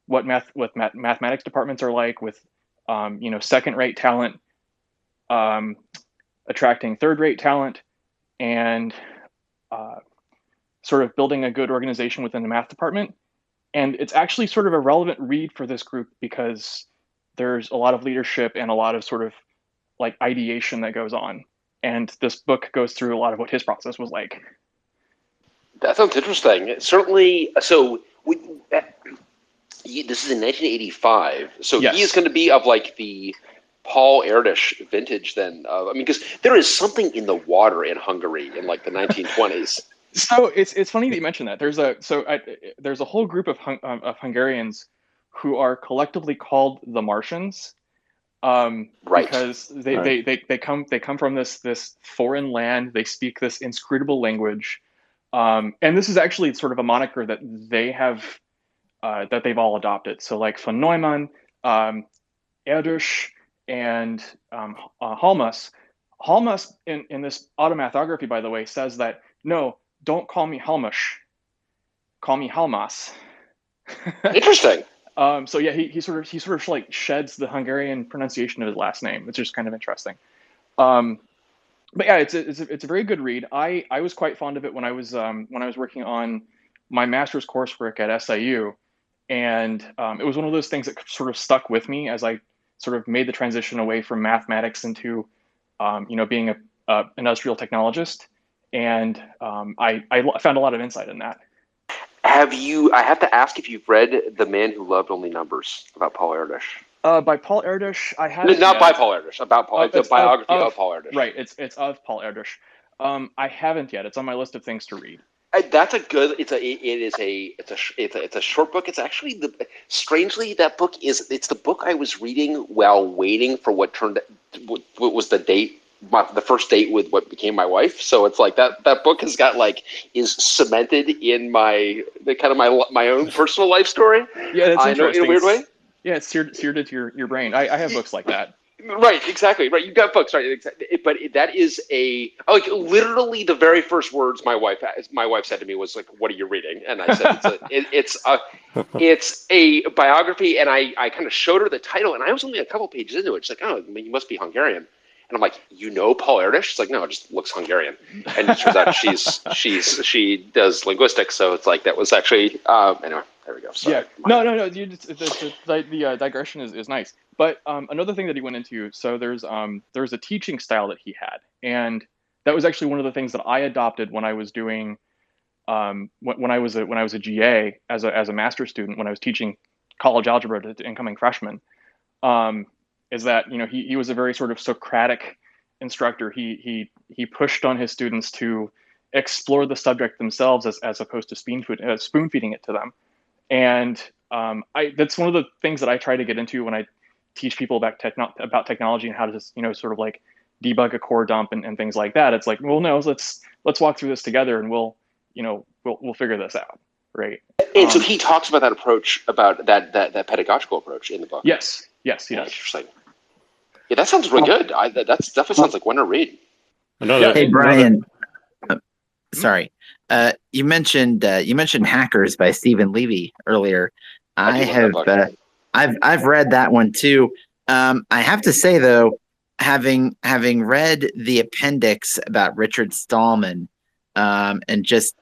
what mathematics departments are like, with second-rate talent attracting third-rate talent, and sort of building a good organization within the math department. And it's actually sort of a relevant read for this group because there's a lot of leadership and a lot of sort of ideation that goes on. And this book goes through a lot of what his process was like. That sounds interesting. Certainly. So this is in 1985. So Yes. he is going to be of the Paul Erdős vintage then. Because there is something in the water in Hungary in the 1920s. So it's funny that you mentioned that. There's a whole group of Hungarians who are collectively called the Martians. Right. Because they come from this foreign land. They speak this inscrutable language, and this is actually sort of a moniker that they have, that they've all adopted. So von Neumann, Erdős, and Halmos Halmas in this automathography, by the way, says that no, don't call me Halmush, call me Halmas. Interesting. So yeah, he sort of like sheds the Hungarian pronunciation of his last name. It's just kind of interesting. But yeah, it's a very good read. I was quite fond of it when I was working on my master's coursework at SIU, and it was one of those things that sort of stuck with me as I sort of made the transition away from mathematics into being a industrial technologist, and I found a lot of insight in that. I have to ask if you've read The Man Who Loved Only Numbers about Paul Erdős. By Paul Erdős, I haven't. Not by Paul Erdős, about Paul. It's a biography of Paul Erdős. Right, it's of Paul Erdős. I haven't yet. It's on my list of things to read. That's a good. It's a short book. It's actually strangely that book is. It's the book I was reading while waiting for what was the date. The first date with what became my wife. So it's like that book has got is cemented in my own personal life story. Yeah, that's interesting. In a weird way. Yeah, it's seared into your brain. I have books like that. Right, exactly. Right, you've got books, right? But that is literally the very first words my wife said to me was like, "What are you reading?" And I said, "It's a biography." And I kind of showed her the title, and I was only a couple pages into it. She's like, "Oh, you must be Hungarian." And I'm like, Paul Erdős? She's like, no, it just looks Hungarian. And it turns out she does linguistics, so it's like that was actually anyway. There we go. Sorry. Yeah. No. The digression is nice. But another thing that he went into, so there's a teaching style that he had, and that was actually one of the things that I adopted when I was doing when I was a GA as a master's student, when I was teaching college algebra to incoming freshmen. Is that he was a very sort of Socratic instructor. He pushed on his students to explore the subject themselves as opposed to spoon feeding it to them. And that's one of the things that I try to get into when I teach people about technology and how to sort of like debug a core dump and things like that. It's like, well, no, let's walk through this together and we'll figure this out, right? And so he talks about that approach, about that pedagogical approach in the book. Yes, he does. Interesting. Yeah, that sounds really good. That definitely sounds like one to read. Hey, Brian. Sorry. You mentioned Hackers by Stephen Levy earlier. I've read that one too. I have to say though, having read the appendix about Richard Stallman, and just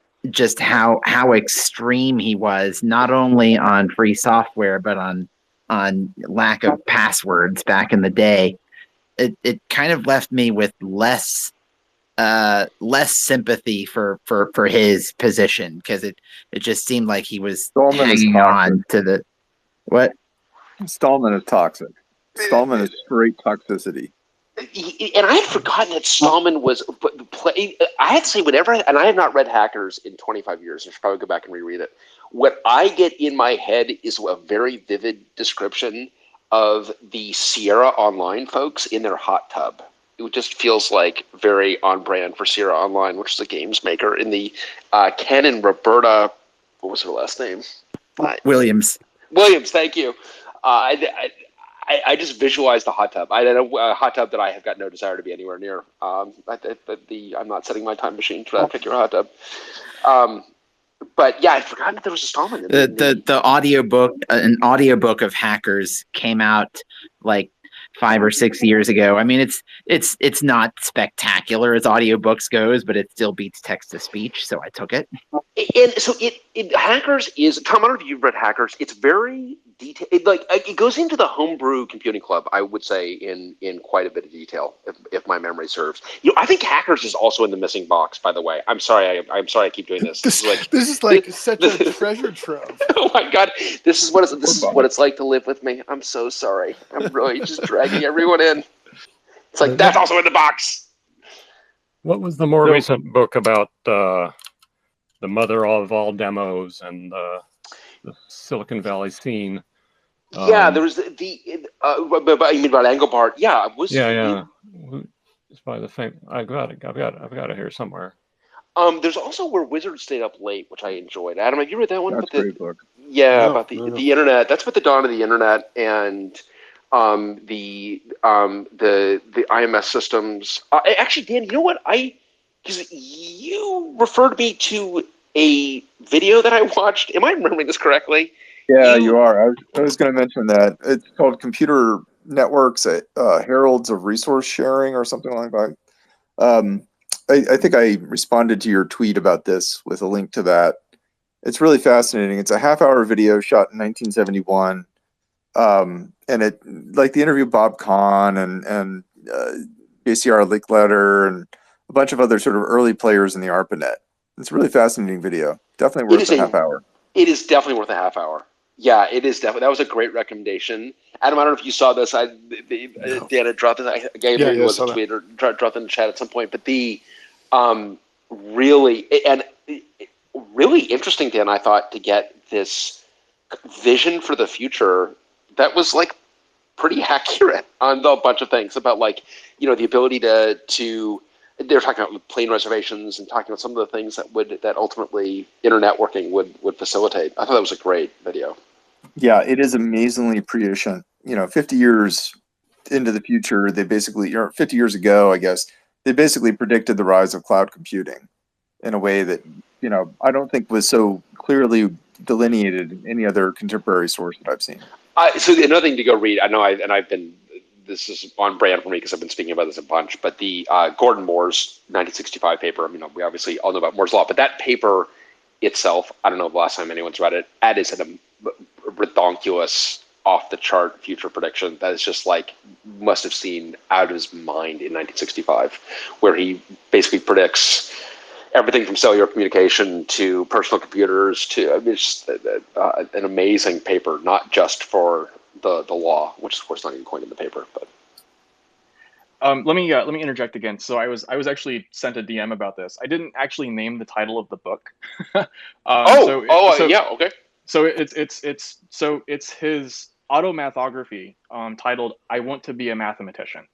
how extreme he was, not only on free software but on lack of passwords back in the day, it kind of left me with less sympathy for his position, because it just seemed like he was hanging on to the what. Stallman is toxic. Stallman is straight toxicity. And I had forgotten that Stallman was. I had to say, and I have not read Hackers in 25 years. I should probably go back and reread it. What I get in my head is a very vivid description of the Sierra Online folks in their hot tub. It just feels like very on brand for Sierra Online, which is a games maker. In the Ken and Roberta, what was her last name? Williams, thank you. I just visualized the hot tub. I know a hot tub that I have got no desire to be anywhere near. I'm not setting my time machine for that particular hot tub. But yeah, I forgot that there was a Stallman. The audiobook, an audiobook of Hackers came out like 5 or 6 years ago. I mean, it's not spectacular as audiobooks goes, but it still beats text to speech, so I took it. And so Hackers is, Tom, I don't know if you've read Hackers. It's very detailed. It goes into the homebrew computing club, I would say, in quite a bit of detail, if my memory serves. I think Hackers is also in the missing box, by the way. I'm sorry I keep doing this. This is like such a treasure trove. Oh my God, this is what it's like to live with me. I'm so sorry. I'm really just dragging everyone in. It's like that's also in the box. What was the more recent book about the mother of all demos and the Silicon Valley scene? Yeah, there was but you mean about Engelbart? Yeah, it was. Yeah. It's by the same. I've got it here somewhere. There's also Where Wizards Stayed Up Late, which I enjoyed. Adam, have you read that one? That's a great book. Yeah, about the internet. That's about the dawn of the internet, and the IMS systems. Actually, Dan, you know what? Because you referred me to a video that I watched. Am I remembering this correctly? Yeah, you are. I was going to mention that. It's called Computer Networks, Heralds of Resource Sharing or something like that. I think I responded to your tweet about this with a link to that. It's really fascinating. It's a half-hour video shot in 1971. And it, like the interview Bob Kahn and JCR Linkletter and a bunch of other sort of early players in the ARPANET. It's a really fascinating video. Definitely worth a half hour. It is definitely worth a half hour. Yeah, it is definitely. That was a great recommendation. Adam, I don't know if you saw this. Dan had dropped it. I gave it was a tweet or dropped in the chat at some point. But the really interesting, Dan, I thought, to get this vision for the future that was like pretty accurate on a bunch of things about, like, you know, the ability to they're talking about plane reservations and talking about some of the things that ultimately internet working would facilitate. I thought that was a great video. Yeah, it is amazingly prescient. You know, 50 years into the future, they basically, or 50 years ago, I guess, they basically predicted the rise of cloud computing in a way that, you know, I don't think was so clearly delineated in any other contemporary source that I've seen. So another thing to go read, I know, I've been, this is on brand for me because I've been speaking about this a bunch, but the Gordon Moore's 1965 paper, I mean, we obviously all know about Moore's Law, but that paper itself, I don't know the last time anyone's read it, that is a redonkulous, off-the-chart future prediction that is just like, must have seen out of his mind in 1965, where he basically predicts everything from cellular communication to personal computers to, I mean, it's an amazing paper, not just for the law, which is of course not even coined in the paper. But let me interject again. So I was actually sent a DM about this. I didn't actually name the title of the book. Yeah, okay. So it's his automathography titled "I Want to Be a Mathematician,"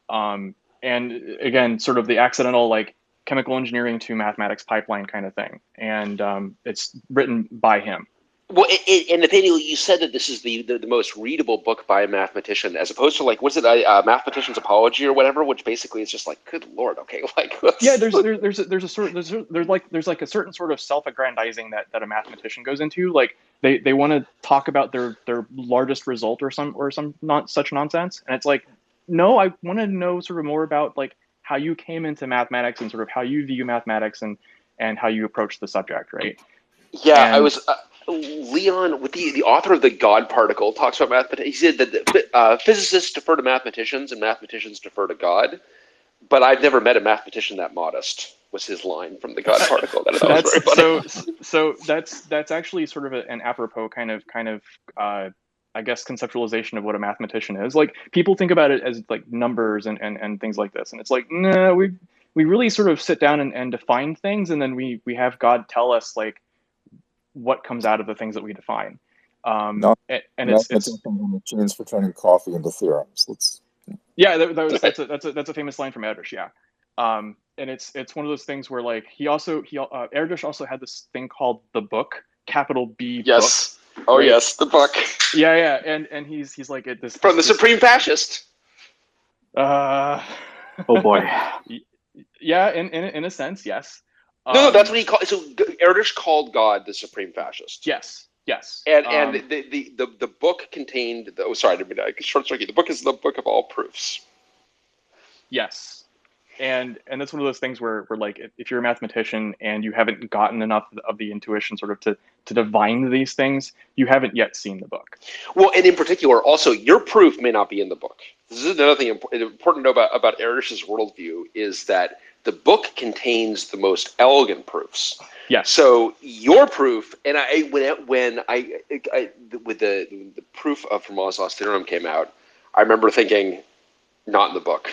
and again, sort of the accidental, like, chemical engineering to mathematics pipeline kind of thing, and it's written by him. Well, and Nathaniel, you said that this is the most readable book by a mathematician, as opposed to, like, what's it, Mathematician's Apology or whatever, which basically is just like, good Lord, okay, like, yeah, there's a certain sort of self-aggrandizing that a mathematician goes into. Like, they want to talk about their largest result or some not such nonsense, and it's like, no, I want to know sort of more about, like, how you came into mathematics and sort of how you view mathematics and how you approach the subject, right? Yeah, and I was Leon, with the author of the God Particle, talks about mathematics. He said that physicists defer to mathematicians and mathematicians defer to God, but I've never met a mathematician that modest. Was his line from the God Particle. That was very funny. So that's actually sort of an apropos kind of I guess conceptualization of what a mathematician is. Like, people think about it as like numbers and things like this, and it's like, no, we really sort of sit down and define things, and then we have God tell us, like, what comes out of the things that we define. It's machines for turning coffee into theorems. That's a famous line from Erdős, yeah. And it's one of those things where, like, Erdős also had this thing called the book, capital B. Yes. Book, oh right? Yes, the book. Yeah, and he's like this from the Supreme Fascist. Oh boy. Yeah, in a sense, yes. No, that's what he called. So Erdős called God the Supreme Fascist. Yes. And the book contained. Short circuit. The book is the book of all proofs. Yes, and that's one of those things where like, if you're a mathematician and you haven't gotten enough of the intuition sort of to divine these things, you haven't yet seen the book. Well, and in particular, also, your proof may not be in the book. This is another thing important to know about Erdős's worldview, is that the book contains the most elegant proofs. Yes. So your proof, and when the proof of Fermat's theorem came out, I remember thinking, not in the book.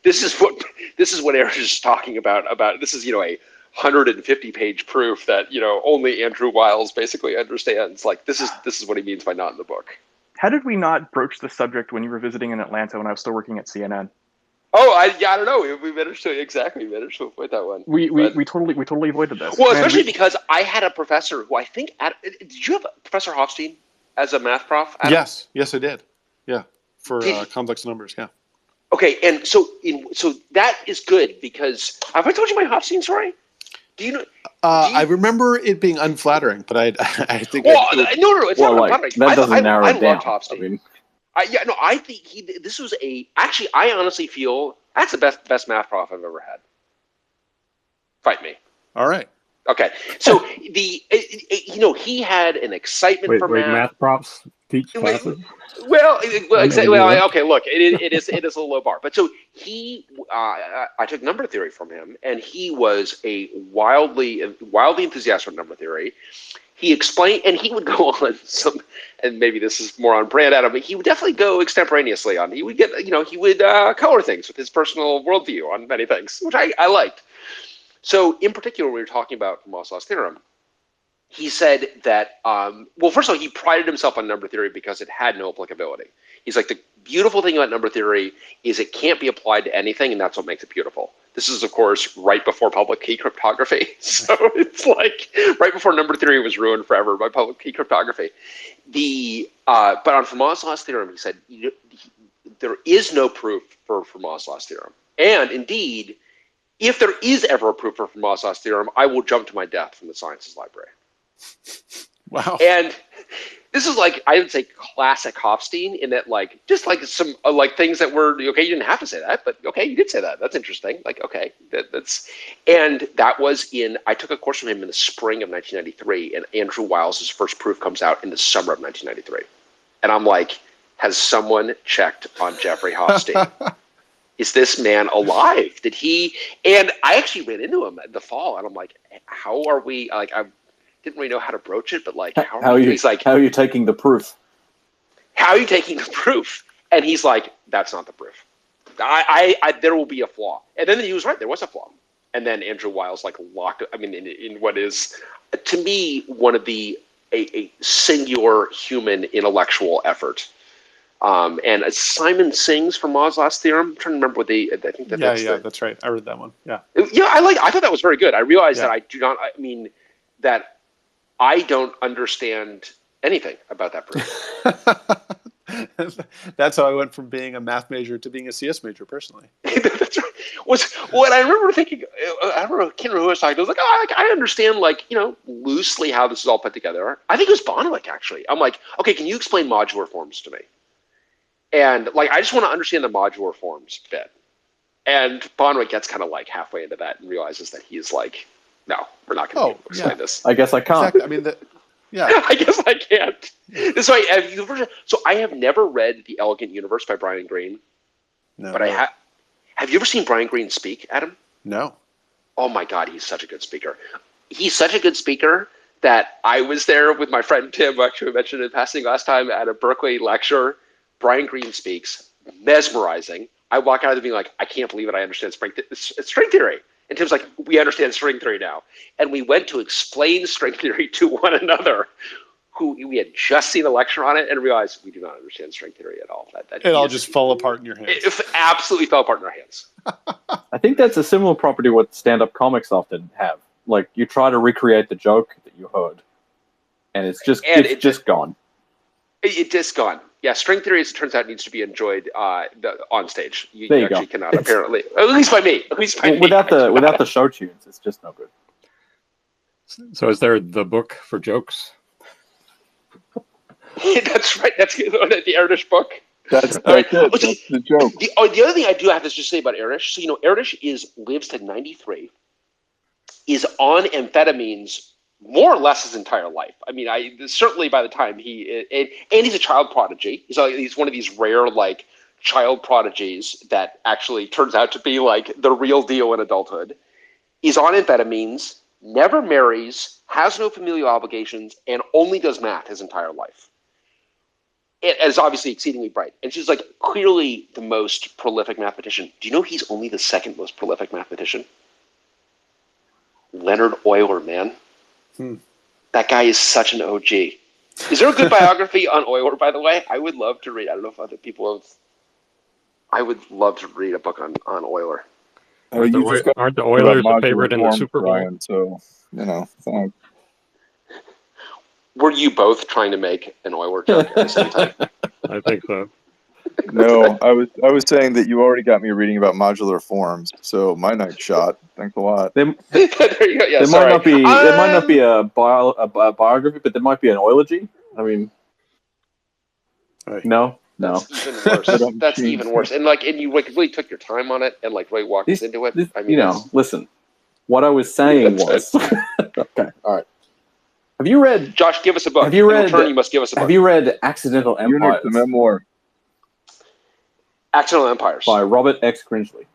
This is what Erdős is talking about. This is, a 150-page proof that, only Andrew Wiles basically understands. Like, this is what he means by not in the book. How did we not broach the subject when you were visiting in Atlanta when I was still working at CNN? Oh, I don't know. We managed to avoid that one. We totally avoided this. Well, especially because I had a professor who I think did you have Professor Hofstein as a math prof, Adam? Yes, I did. Yeah, for complex numbers. Yeah. Okay, and so that is good because have I told you my Hofstein story? Do you know? I remember it being unflattering, but I think. Well, no, it's not unflattering. That doesn't narrow it down. Loved Hofstein. I think this was actually, I honestly feel that's the best math prof I've ever had. Fight me. All right. Okay. So he had an excitement for math. Math profs teach classes? Okay, look, it is a little low bar. But so I took number theory from him, and he was a wildly enthusiastic number theory. He explained, and he would go on some, and maybe this is more on brand, Adam, but he would definitely go extemporaneously on. He would get, he would color things with his personal worldview on many things, which I liked. So in particular, we were talking about Fermat's last theorem. He said that, first of all, he prided himself on number theory because it had no applicability. He's like, the beautiful thing about number theory is it can't be applied to anything, and that's what makes it beautiful. This is, of course, right before public key cryptography. So it's like right before number theory was ruined forever by public key cryptography. But on Fermat's last theorem, he said, there is no proof for Fermat's last theorem. And indeed, if there is ever a proof for Fermat's last theorem, I will jump to my death from the sciences library. Wow. And this is like, I would say, classic Hofstein in that, like, just like some like things that were, okay, you didn't have to say that, but okay, you did say that. That's interesting. Like, okay, and that was I took a course from him in the spring of 1993, and Andrew Wiles' first proof comes out in the summer of 1993. And I'm like, has someone checked on Jeffrey Hofstein? Is this man alive? Did he? And I actually ran into him in the fall, and I'm like, how are we? Like, I didn't really know how to broach it, but like, how are you? He's like, how are you taking the proof? How are you taking the proof? And he's like, that's not the proof. There will be a flaw. And then he was right. There was a flaw. And then Andrew Wiles like locked. I mean, in what is to me one of a singular human intellectual effort. And Simon Singh's Fermat's last theorem. I'm trying to remember what I think that's right. I read that one. Yeah. Yeah, I thought that was very good. I realized that I don't understand anything about that proof. That's how I went from being a math major to being a CS major, personally. That's right. What I remember thinking, I can't remember who I was talking to. I was like, I understand, like, loosely how this is all put together. I think it was Bonwick, actually. I'm like, okay, can you explain modular forms to me? And like, I just want to understand the modular forms bit. And Bonwick gets kind of like halfway into that and realizes that he's like, no, we're not going to explain this. I guess I can't. Exactly. I mean, I guess I can't. So I have never read The Elegant Universe by Brian Greene. No. But have you ever seen Brian Greene speak, Adam? No. Oh my God, he's such a good speaker. He's such a good speaker that I was there with my friend Tim, who actually mentioned in passing last time, at a Berkeley lecture. Brian Greene speaks, mesmerizing. I walk out of there being like, I can't believe it. I understand string theory. And Tim's like, we understand string theory now. And we went to explain string theory to one another, who we had just seen a lecture on it, and realized we do not understand string theory at all. It all just fell apart in your hands. It absolutely fell apart in our hands. I think that's a similar property what stand-up comics often have. Like, you try to recreate the joke that you heard, and it's just gone. It's just gone. Yeah, string theory, as it turns out, needs to be enjoyed on stage. You actually cannot, apparently. At least by me. Without the show tunes, it's just no good. So is there the book for jokes? That's right. That's the Erdish book. That's the joke. The other thing I do have to just say about Erdish, so Erdish lives to 93, is on amphetamines more or less his entire life. I mean, certainly by the time and he's a child prodigy. He's one of these rare like child prodigies that actually turns out to be like the real deal in adulthood. He's on amphetamines, never marries, has no familial obligations, and only does math his entire life. It is obviously exceedingly bright. And she's like clearly the most prolific mathematician. Do you know he's only the second most prolific mathematician? Leonard Euler, man. That guy is such an OG. Is there a good biography on Euler, by the way? I would love to read. I don't know if other people have. I would love to read a book on Euler. Aren't the Oilers a favorite in the Super Bowl? Ryan, so, Were you both trying to make an Euler joke at the same time? I think so. No, I was saying that you already got me reading about modular forms, so my night's shot. Thanks a lot. There you go. Yeah, There sorry. might not be a biography, but there might be an eulogy. I mean, no. That's even worse. That's even worse. And you really took your time on it and really walked us into it. I mean, listen. What I was saying was, okay, all right. Have you read? Josh, give us a book. Have you read? In return, you must give us a book. Have you read Accidental Empires? The memoir. Accidental Empires by Robert X. Cringely.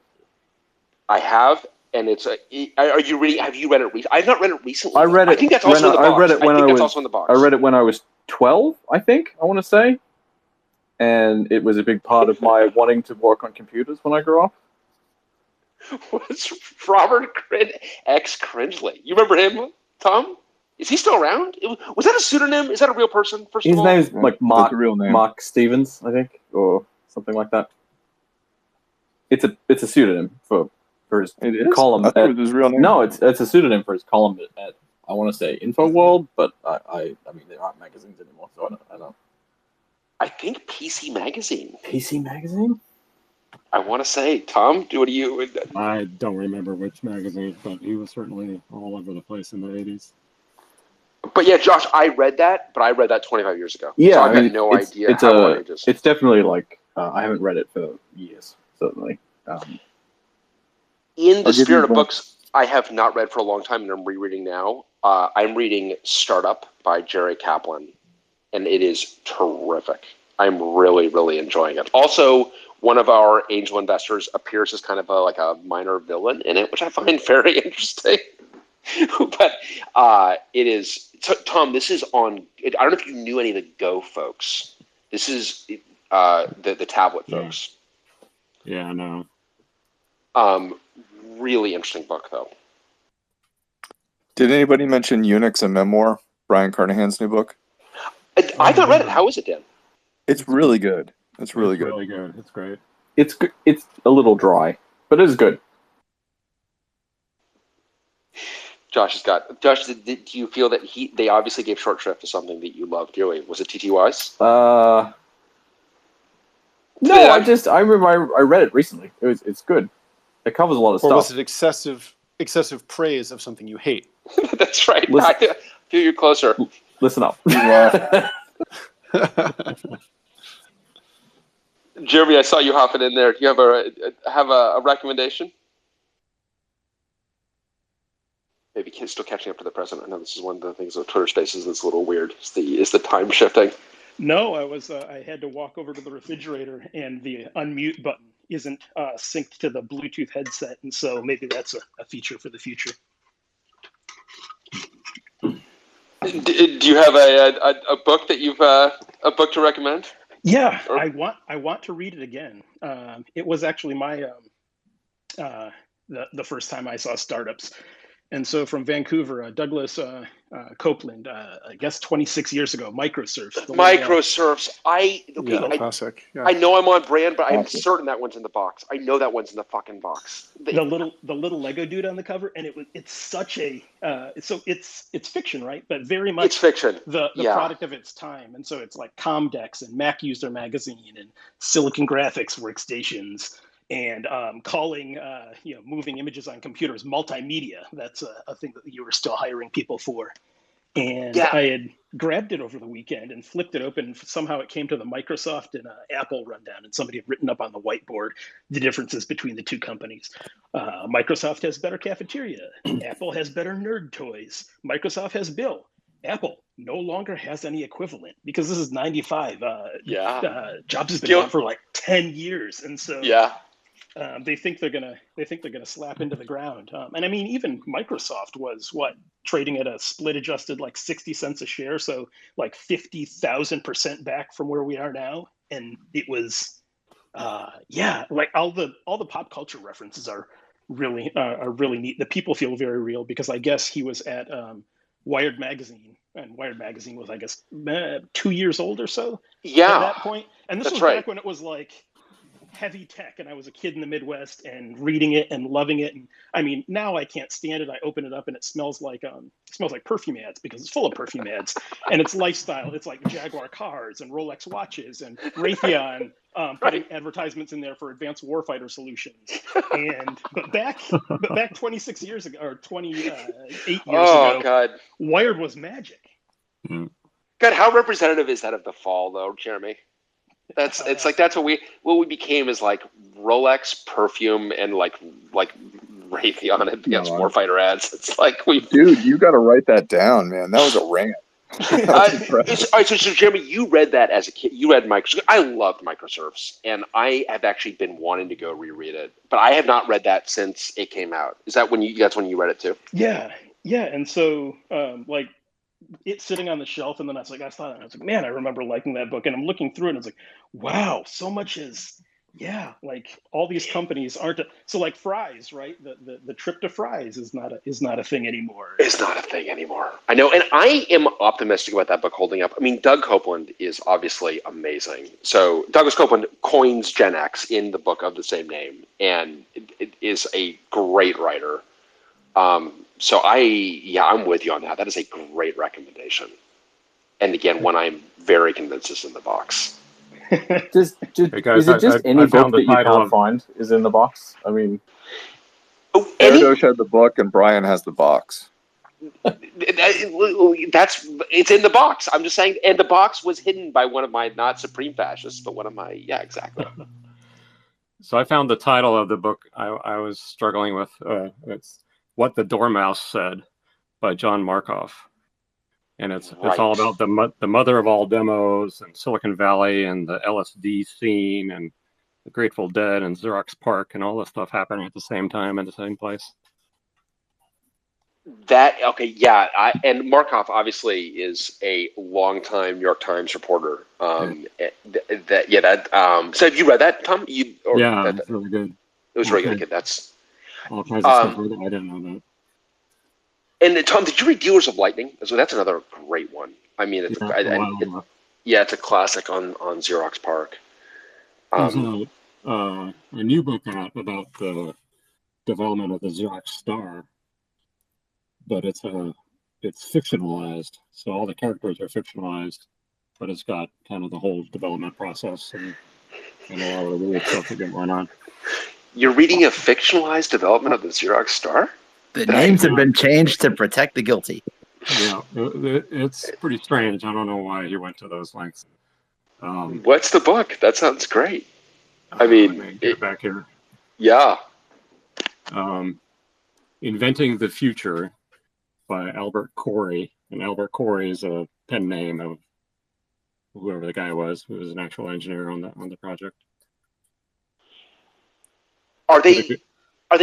I have, and it's. Are you reading? Have you read it recently? I've not read it recently. I read it. I think that's also in the box. I read it when I was. Also in the box. I read it when I was 12. I think I want to say, and it was a big part of my wanting to work on computers when I grew up. What's Robert X. Cringely? You remember him, Tom? Is he still around? Was that a pseudonym? Is that a real person? First His of all, name's like Mark. Real name. Mark Stevens, I think, or something like that. It's a pseudonym for his column. I thought it was his real name. No, it's a pseudonym for his column at I want to say InfoWorld, but I mean there aren't magazines anymore, so I don't. I think PC Magazine. PC Magazine. I want to say, Tom, what do you? I don't remember which magazine, but he was certainly all over the place in the 80s. But yeah, Josh, I read that, but I read that 25 years ago. Yeah, so I have no idea how long it is. It's definitely I haven't read it for years, certainly. In the spirit of books I have not read for a long time and I'm rereading now, I'm reading Startup by Jerry Kaplan, and it is terrific. I'm really, really enjoying it. Also, one of our angel investors appears as kind of a minor villain in it, which I find very interesting. But it is, Tom, this is on, I don't know if you knew any of the Go folks. This is the tablet folks. Yeah, I know. Really interesting book, though. Did anybody mention Unix, a memoir? Brian Carnahan's new book? I've not read it. How is it, Dan? It's really good. It's really good. Really good. It's great. It's a little dry, but it's good. Josh, did you feel that they obviously gave short shrift to something that you loved dearly? Was it TTYs? No, I remember I read it recently. It's good. It covers a lot of stuff. Or was it excessive praise of something you hate? That's right. I feel you're closer. Listen up. Jeremy, I saw you hopping in there. Do you have a recommendation? Maybe still catching up to the present. I know this is one of the things with Twitter Spaces that's a little weird. Is the time shifting? No, I had to walk over to the refrigerator, and the unmute button isn't synced to the Bluetooth headset, and so maybe that's a feature for the future. Do you have a book that you've a book to recommend? Yeah, I want to read it again. It was actually my the first time I saw Startups. And so from Vancouver, Douglas Copeland, I guess 26 years ago, Microsurfs. Microsurfs. Classic. Yeah. I know I'm on brand, but I'm certain that one's in the box. I know that one's in the fucking box. The little Lego dude on the cover, and it's such a it's fiction, right? But very much it's fiction. The product of its time, and so it's like Comdex and Mac User Magazine and Silicon Graphics workstations. And calling moving images on computers multimedia. That's a thing that you were still hiring people for. And I had grabbed it over the weekend and flipped it open. Somehow it came to the Microsoft and Apple rundown, and somebody had written up on the whiteboard the differences between the two companies. Microsoft has better cafeteria. Apple has better nerd toys. Microsoft has Bill. Apple no longer has any equivalent because this is 95. Jobs has been around for like 10 years, and so they think they're gonna slap into the ground. And I mean, even Microsoft was trading at a split adjusted like 60 cents a share, so like 50,000% back from where we are now. And it was like all the pop culture references are really neat. The people feel very real because I guess he was at Wired Magazine, and Wired Magazine was, I guess, 2 years old or so at that point. And this was back when it was like heavy tech, and I was a kid in the Midwest and reading it and loving it. And I mean, now I can't stand it. I open it up and it smells like perfume ads, because it's full of perfume ads. And it's lifestyle. It's like Jaguar cars and Rolex watches and Raytheon putting advertisements in there for advanced warfighter solutions. But back 26 years ago, or 28 years ago, God. Wired was magic. Mm. God, how representative is that of the fall, though, Jeremy? It's like that's what we became is like Rolex, perfume, and like Raytheon advanced warfighter ads. It's like dude, you got to write that down, man. That was a rant. All right, so Jeremy, you read that as a kid. You read Microservice. I loved Microservice, and I have actually been wanting to go reread it, but I have not read that since it came out. Is that that's when you read it too? Yeah. And so like, it's sitting on the shelf, and then I was like, man, I remember liking that book, and I'm looking through it, and it's like, wow, so much is, like all these companies aren't so like Fry's, right? The trip to Fry's is not a thing anymore. It's not a thing anymore. I know, and I am optimistic about that book holding up. I mean, Doug Copeland is obviously amazing. So Douglas Copeland coins Gen X in the book of the same name, and it is a great writer. So I'm with you on that. That is a great recommendation. And again, one I'm very convinced is in the box. Is it just any book that you can't find is in the box? I mean, Paradosh had the book and Brian has the box. It's in the box. I'm just saying, and the box was hidden by one of my not supreme fascists, but one of my exactly. So I found the title of the book I was struggling with. It's What the Dormouse Said by John Markoff. And it's all about the mother of all demos and Silicon Valley and the LSD scene and the Grateful Dead and Xerox PARC and all this stuff happening at the same time in the same place. And Markoff obviously is a longtime New York Times reporter. So have you read that, Tom? It's really good. It was really good. That's all kinds of stuff. I didn't know that. And Tom, did you read Dealers of Lightning? So that's another great one. I mean, it's a classic on Xerox PARC. There's a new book out about the development of the Xerox Star, but it's fictionalized. So all the characters are fictionalized, but it's got kind of the whole development process and a lot of the weird stuff that going on. You're reading a fictionalized development of the Xerox Star? The names have been changed to protect the guilty. Yeah, it's pretty strange. I don't know why he went to those lengths. What's the book? That sounds great. I mean, get it back here. Yeah. Inventing the Future by Albert Corey. And Albert Corey is a pen name of whoever the guy was, who was an actual engineer on the project. Are they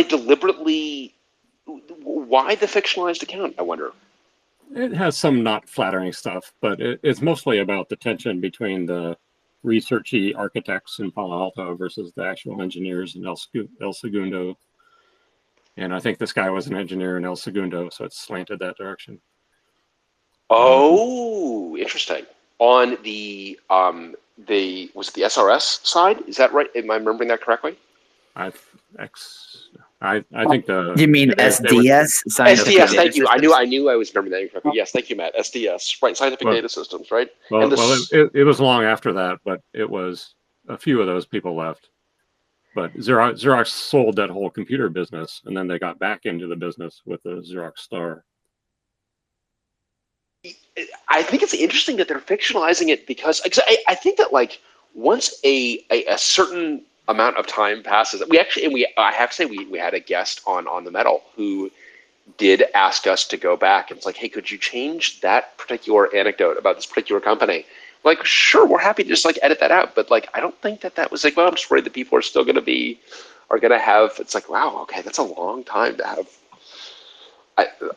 deliberately? Why the fictionalized account, I wonder? It has some not flattering stuff, but it's mostly about the tension between the researchy architects in Palo Alto versus the actual engineers in El Segundo. And I think this guy was an engineer in El Segundo, so it's slanted that direction. Oh, interesting. On the was it the SRS side? Is that right? Am I remembering that correctly? I think the. You mean SDS? SDS. Thank you. I knew I was remembering that incorrectly. Yes, thank you, Matt. SDS. Right. Scientific Data Systems. Right. Well, it was long after that, but it was a few of those people left. But Xerox sold that whole computer business, and then they got back into the business with the Xerox Star. I think it's interesting that they're fictionalizing it because I think that like once a certain amount of time passes, I have to say we had a guest on the Metal who did ask us to go back, and it's like, hey, could you change that particular anecdote about this particular company? Like, sure, we're happy to just like edit that out, but like I don't think that was like, well, I'm just worried that people are still going to have. It's like, wow, okay, that's a long time to have.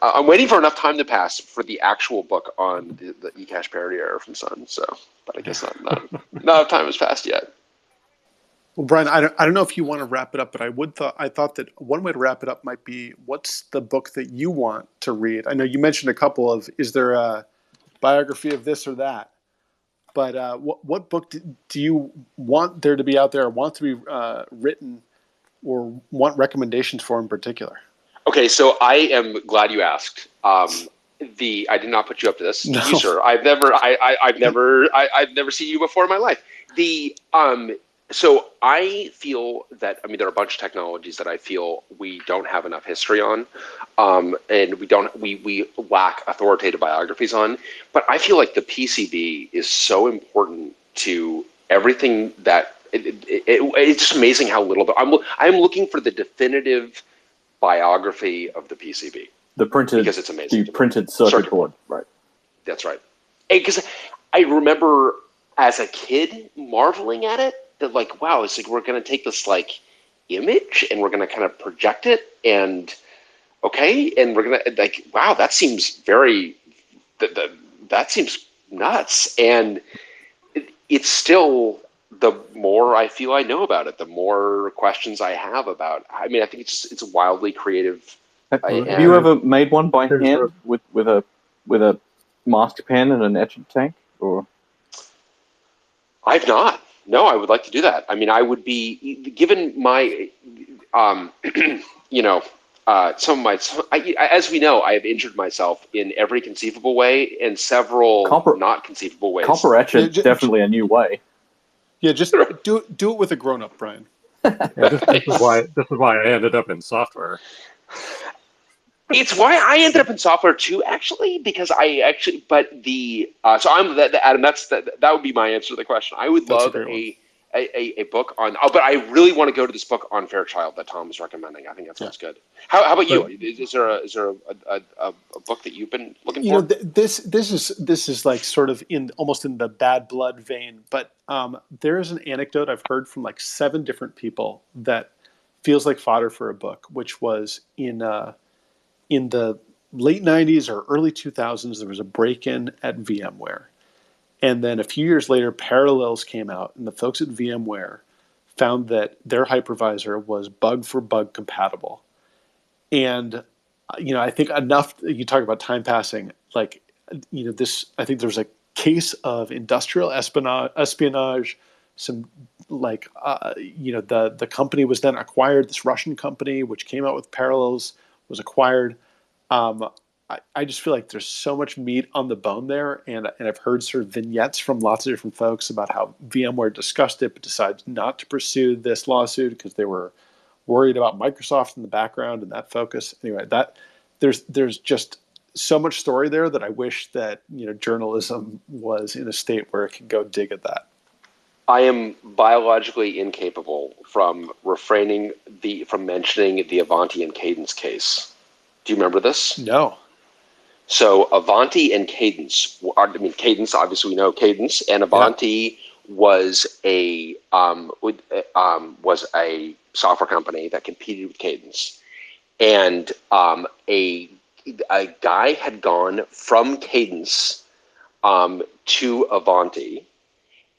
I'm waiting for enough time to pass for the actual book on the eCache parody error from Sun. So, but I guess not enough time has passed yet. Well, Brian, I don't know if you want to wrap it up, but I thought that one way to wrap it up might be, what's the book that you want to read? I know you mentioned a couple of, is there a biography of this or that? But what book do you want there to be out there, or want to be written, or want recommendations for in particular? Okay, so I am glad you asked. I did not put you up to this, No. you sir. I've never seen you before in my life. So I feel that there are a bunch of technologies that I feel we don't have enough history on, and we lack authoritative biographies on. But I feel like the PCB is so important to everything that it's just amazing how little. I'm looking for the definitive biography of the PCB. The printed, because it's amazing. The printed circuit board, right? That's right. Because I remember as a kid marveling at it. That like, wow, it's like we're going to take this like image and we're going to kind of project it, and and we're going to like, wow, that seems very, that seems nuts. And it's still, the more I feel I know about it, the more questions I have about. I think it's wildly creative. Have you ever made one by hand with a mask pen and an etching tank, or? I've not. No, I would like to do that. I would be, given my, some of my, as we know, I have injured myself in every conceivable way and several not conceivable ways. Copper etch is definitely a new way. Yeah, just do it with a grown-up, Brian. This is why I ended up in software. It's why I ended up in software too, actually, because so I'm Adam. That would be my answer to the question. I would love a book on. But I really want to go to this book on Fairchild that Tom is recommending. I think that sounds good. How about you? Is there a book that you've been looking for? This is like sort of almost in the bad blood vein, but there is an anecdote I've heard from like 7 different people that feels like fodder for a book, which was in the late 90s or early 2000s, there was a break-in at VMware. And then a few years later, Parallels came out, and the folks at VMware found that their hypervisor was bug-for-bug compatible. And, I think enough, you talk about time passing, like, this, I think there's a case of industrial espionage, some, like, the company was then acquired, this Russian company, which came out with Parallels, was acquired. I just feel like there's so much meat on the bone there, and I've heard sort of vignettes from lots of different folks about how VMware discussed it but decided not to pursue this lawsuit because they were worried about Microsoft in the background and that focus. Anyway, there's just so much story there that I wish that journalism was in a state where it could go dig at that. I am biologically incapable from from mentioning the Avanti and Cadence case. Do you remember this? No. So Avanti and Cadence. Cadence. Obviously, we know Cadence, and Avanti was a software company that competed with Cadence, and a guy had gone from Cadence to Avanti,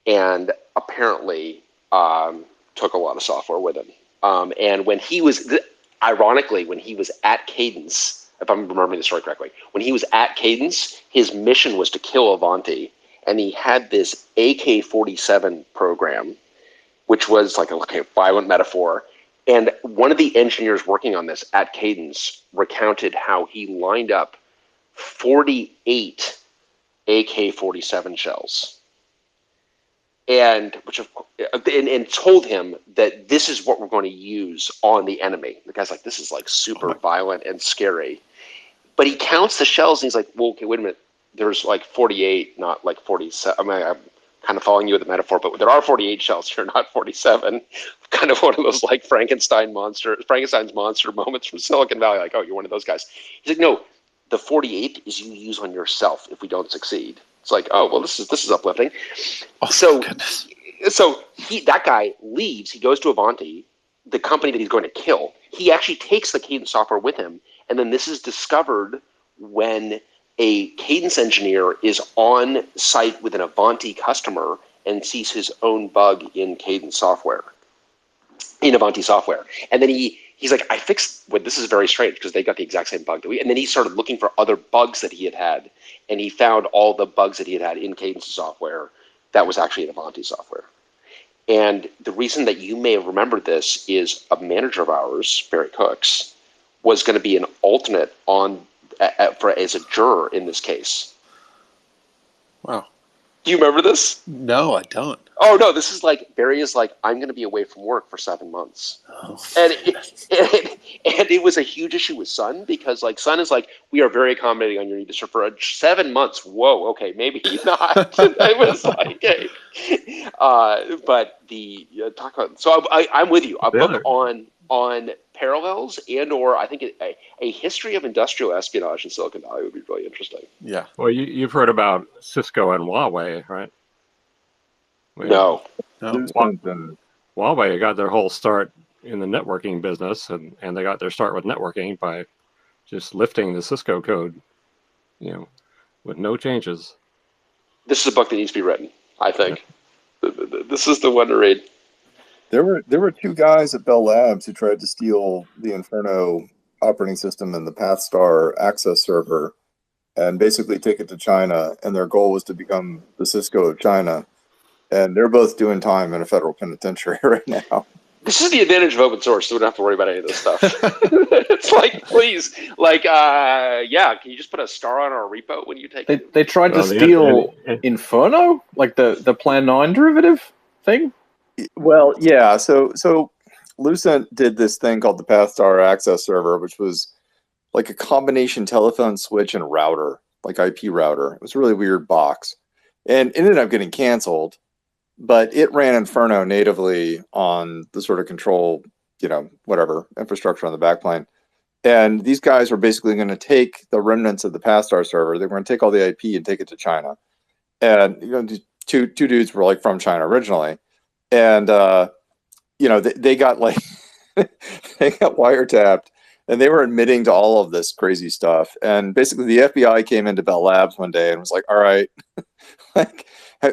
and apparently took a lot of software with him. And when he was, ironically, when he was at Cadence, if I'm remembering the story correctly, when he was at Cadence, his mission was to kill Avanti, and he had this AK-47 program, which was like a violent metaphor. And one of the engineers working on this at Cadence recounted how he lined up 48 AK-47 shells. And told him that this is what we're going to use on the enemy. The guy's like, this is like super violent and scary. But he counts the shells and he's like, well, okay, wait a minute. There's like 48, not like 47. I'm kind of following you with the metaphor, but there are 48 shells here, not 47. Kind of one of those like Frankenstein's monster moments from Silicon Valley. Like, oh, you're one of those guys. He's like, no, the 48 is you use on yourself if we don't succeed. It's like, oh, well, this is uplifting. Oh, so that guy leaves. He goes to Avanti, the company that he's going to kill. He actually takes the Cadence software with him, and then this is discovered when a Cadence engineer is on site with an Avanti customer and sees his own bug in Cadence software, in Avanti software. And then he's like, I fixed, this is very strange because they got the exact same bug that we, and then he started looking for other bugs that he had, and he found all the bugs that he had in Cadence software that was actually an Avanti software. And the reason that you may have remembered this is a manager of ours, Barry Cooks, was going to be an alternate as a juror in this case. Wow. Do you remember this? No, I don't. Oh, no, this is like, Barry is like, I'm going to be away from work for 7 months. Oh. And it was a huge issue with Sun, because like Sun is like, we are very accommodating on your need to serve for 7 months. Whoa, okay, maybe not. It was like, hey. But talk about, so I'm with you. A book on parallels or I think a history of industrial espionage in Silicon Valley would be really interesting. Yeah. Well, you've heard about Cisco and Huawei, right? No. Huawei got their whole start in the networking business, and they got their start with networking by just lifting the Cisco code, with no changes. This is a book that needs to be written, I think. This is the one to read. There were two guys at Bell Labs who tried to steal the Inferno operating system and the PathStar access server and basically take it to China, and their goal was to become the Cisco of China. And they're both doing time in a federal penitentiary right now. This is the advantage of open source, so we don't have to worry about any of this stuff. It's like, please, like, can you just put a star on our repo when you take it? They tried to steal Inferno? Like the Plan 9 derivative thing? Well, yeah. So Lucent did this thing called the PathStar access server, which was like a combination telephone switch and router, like IP router. It was a really weird box. And it ended up getting canceled, but it ran Inferno natively on the sort of control, whatever, infrastructure on the backplane. And these guys were basically going to take the remnants of the PathStar server. They were going to take all the IP and take it to China. And, two dudes were like from China originally. And, they got like, they got wiretapped, and they were admitting to all of this crazy stuff. And basically the FBI came into Bell Labs one day and was like, all right, like,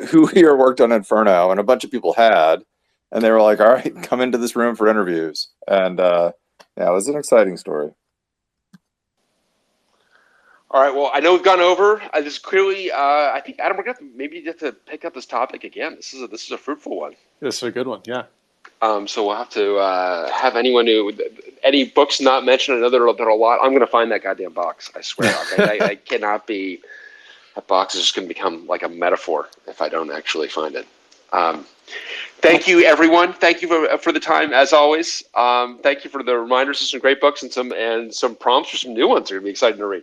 who here worked on Inferno? And a bunch of people had, and they were like, all right, come into this room for interviews. And it was an exciting story. All right, well, I know we've gone over. This is clearly, I think, Adam, we're going to maybe get to pick up this topic again. This is a fruitful one. This is a good one, yeah. So we'll have to have any books not mentioned. I know there are a lot. I'm going to find that goddamn box. I swear. I cannot be. That box is just going to become like a metaphor if I don't actually find it. Thank you, everyone. Thank you for the time, as always. Thank you for the reminders of some great books and some prompts for some new ones. They're going to be exciting to read.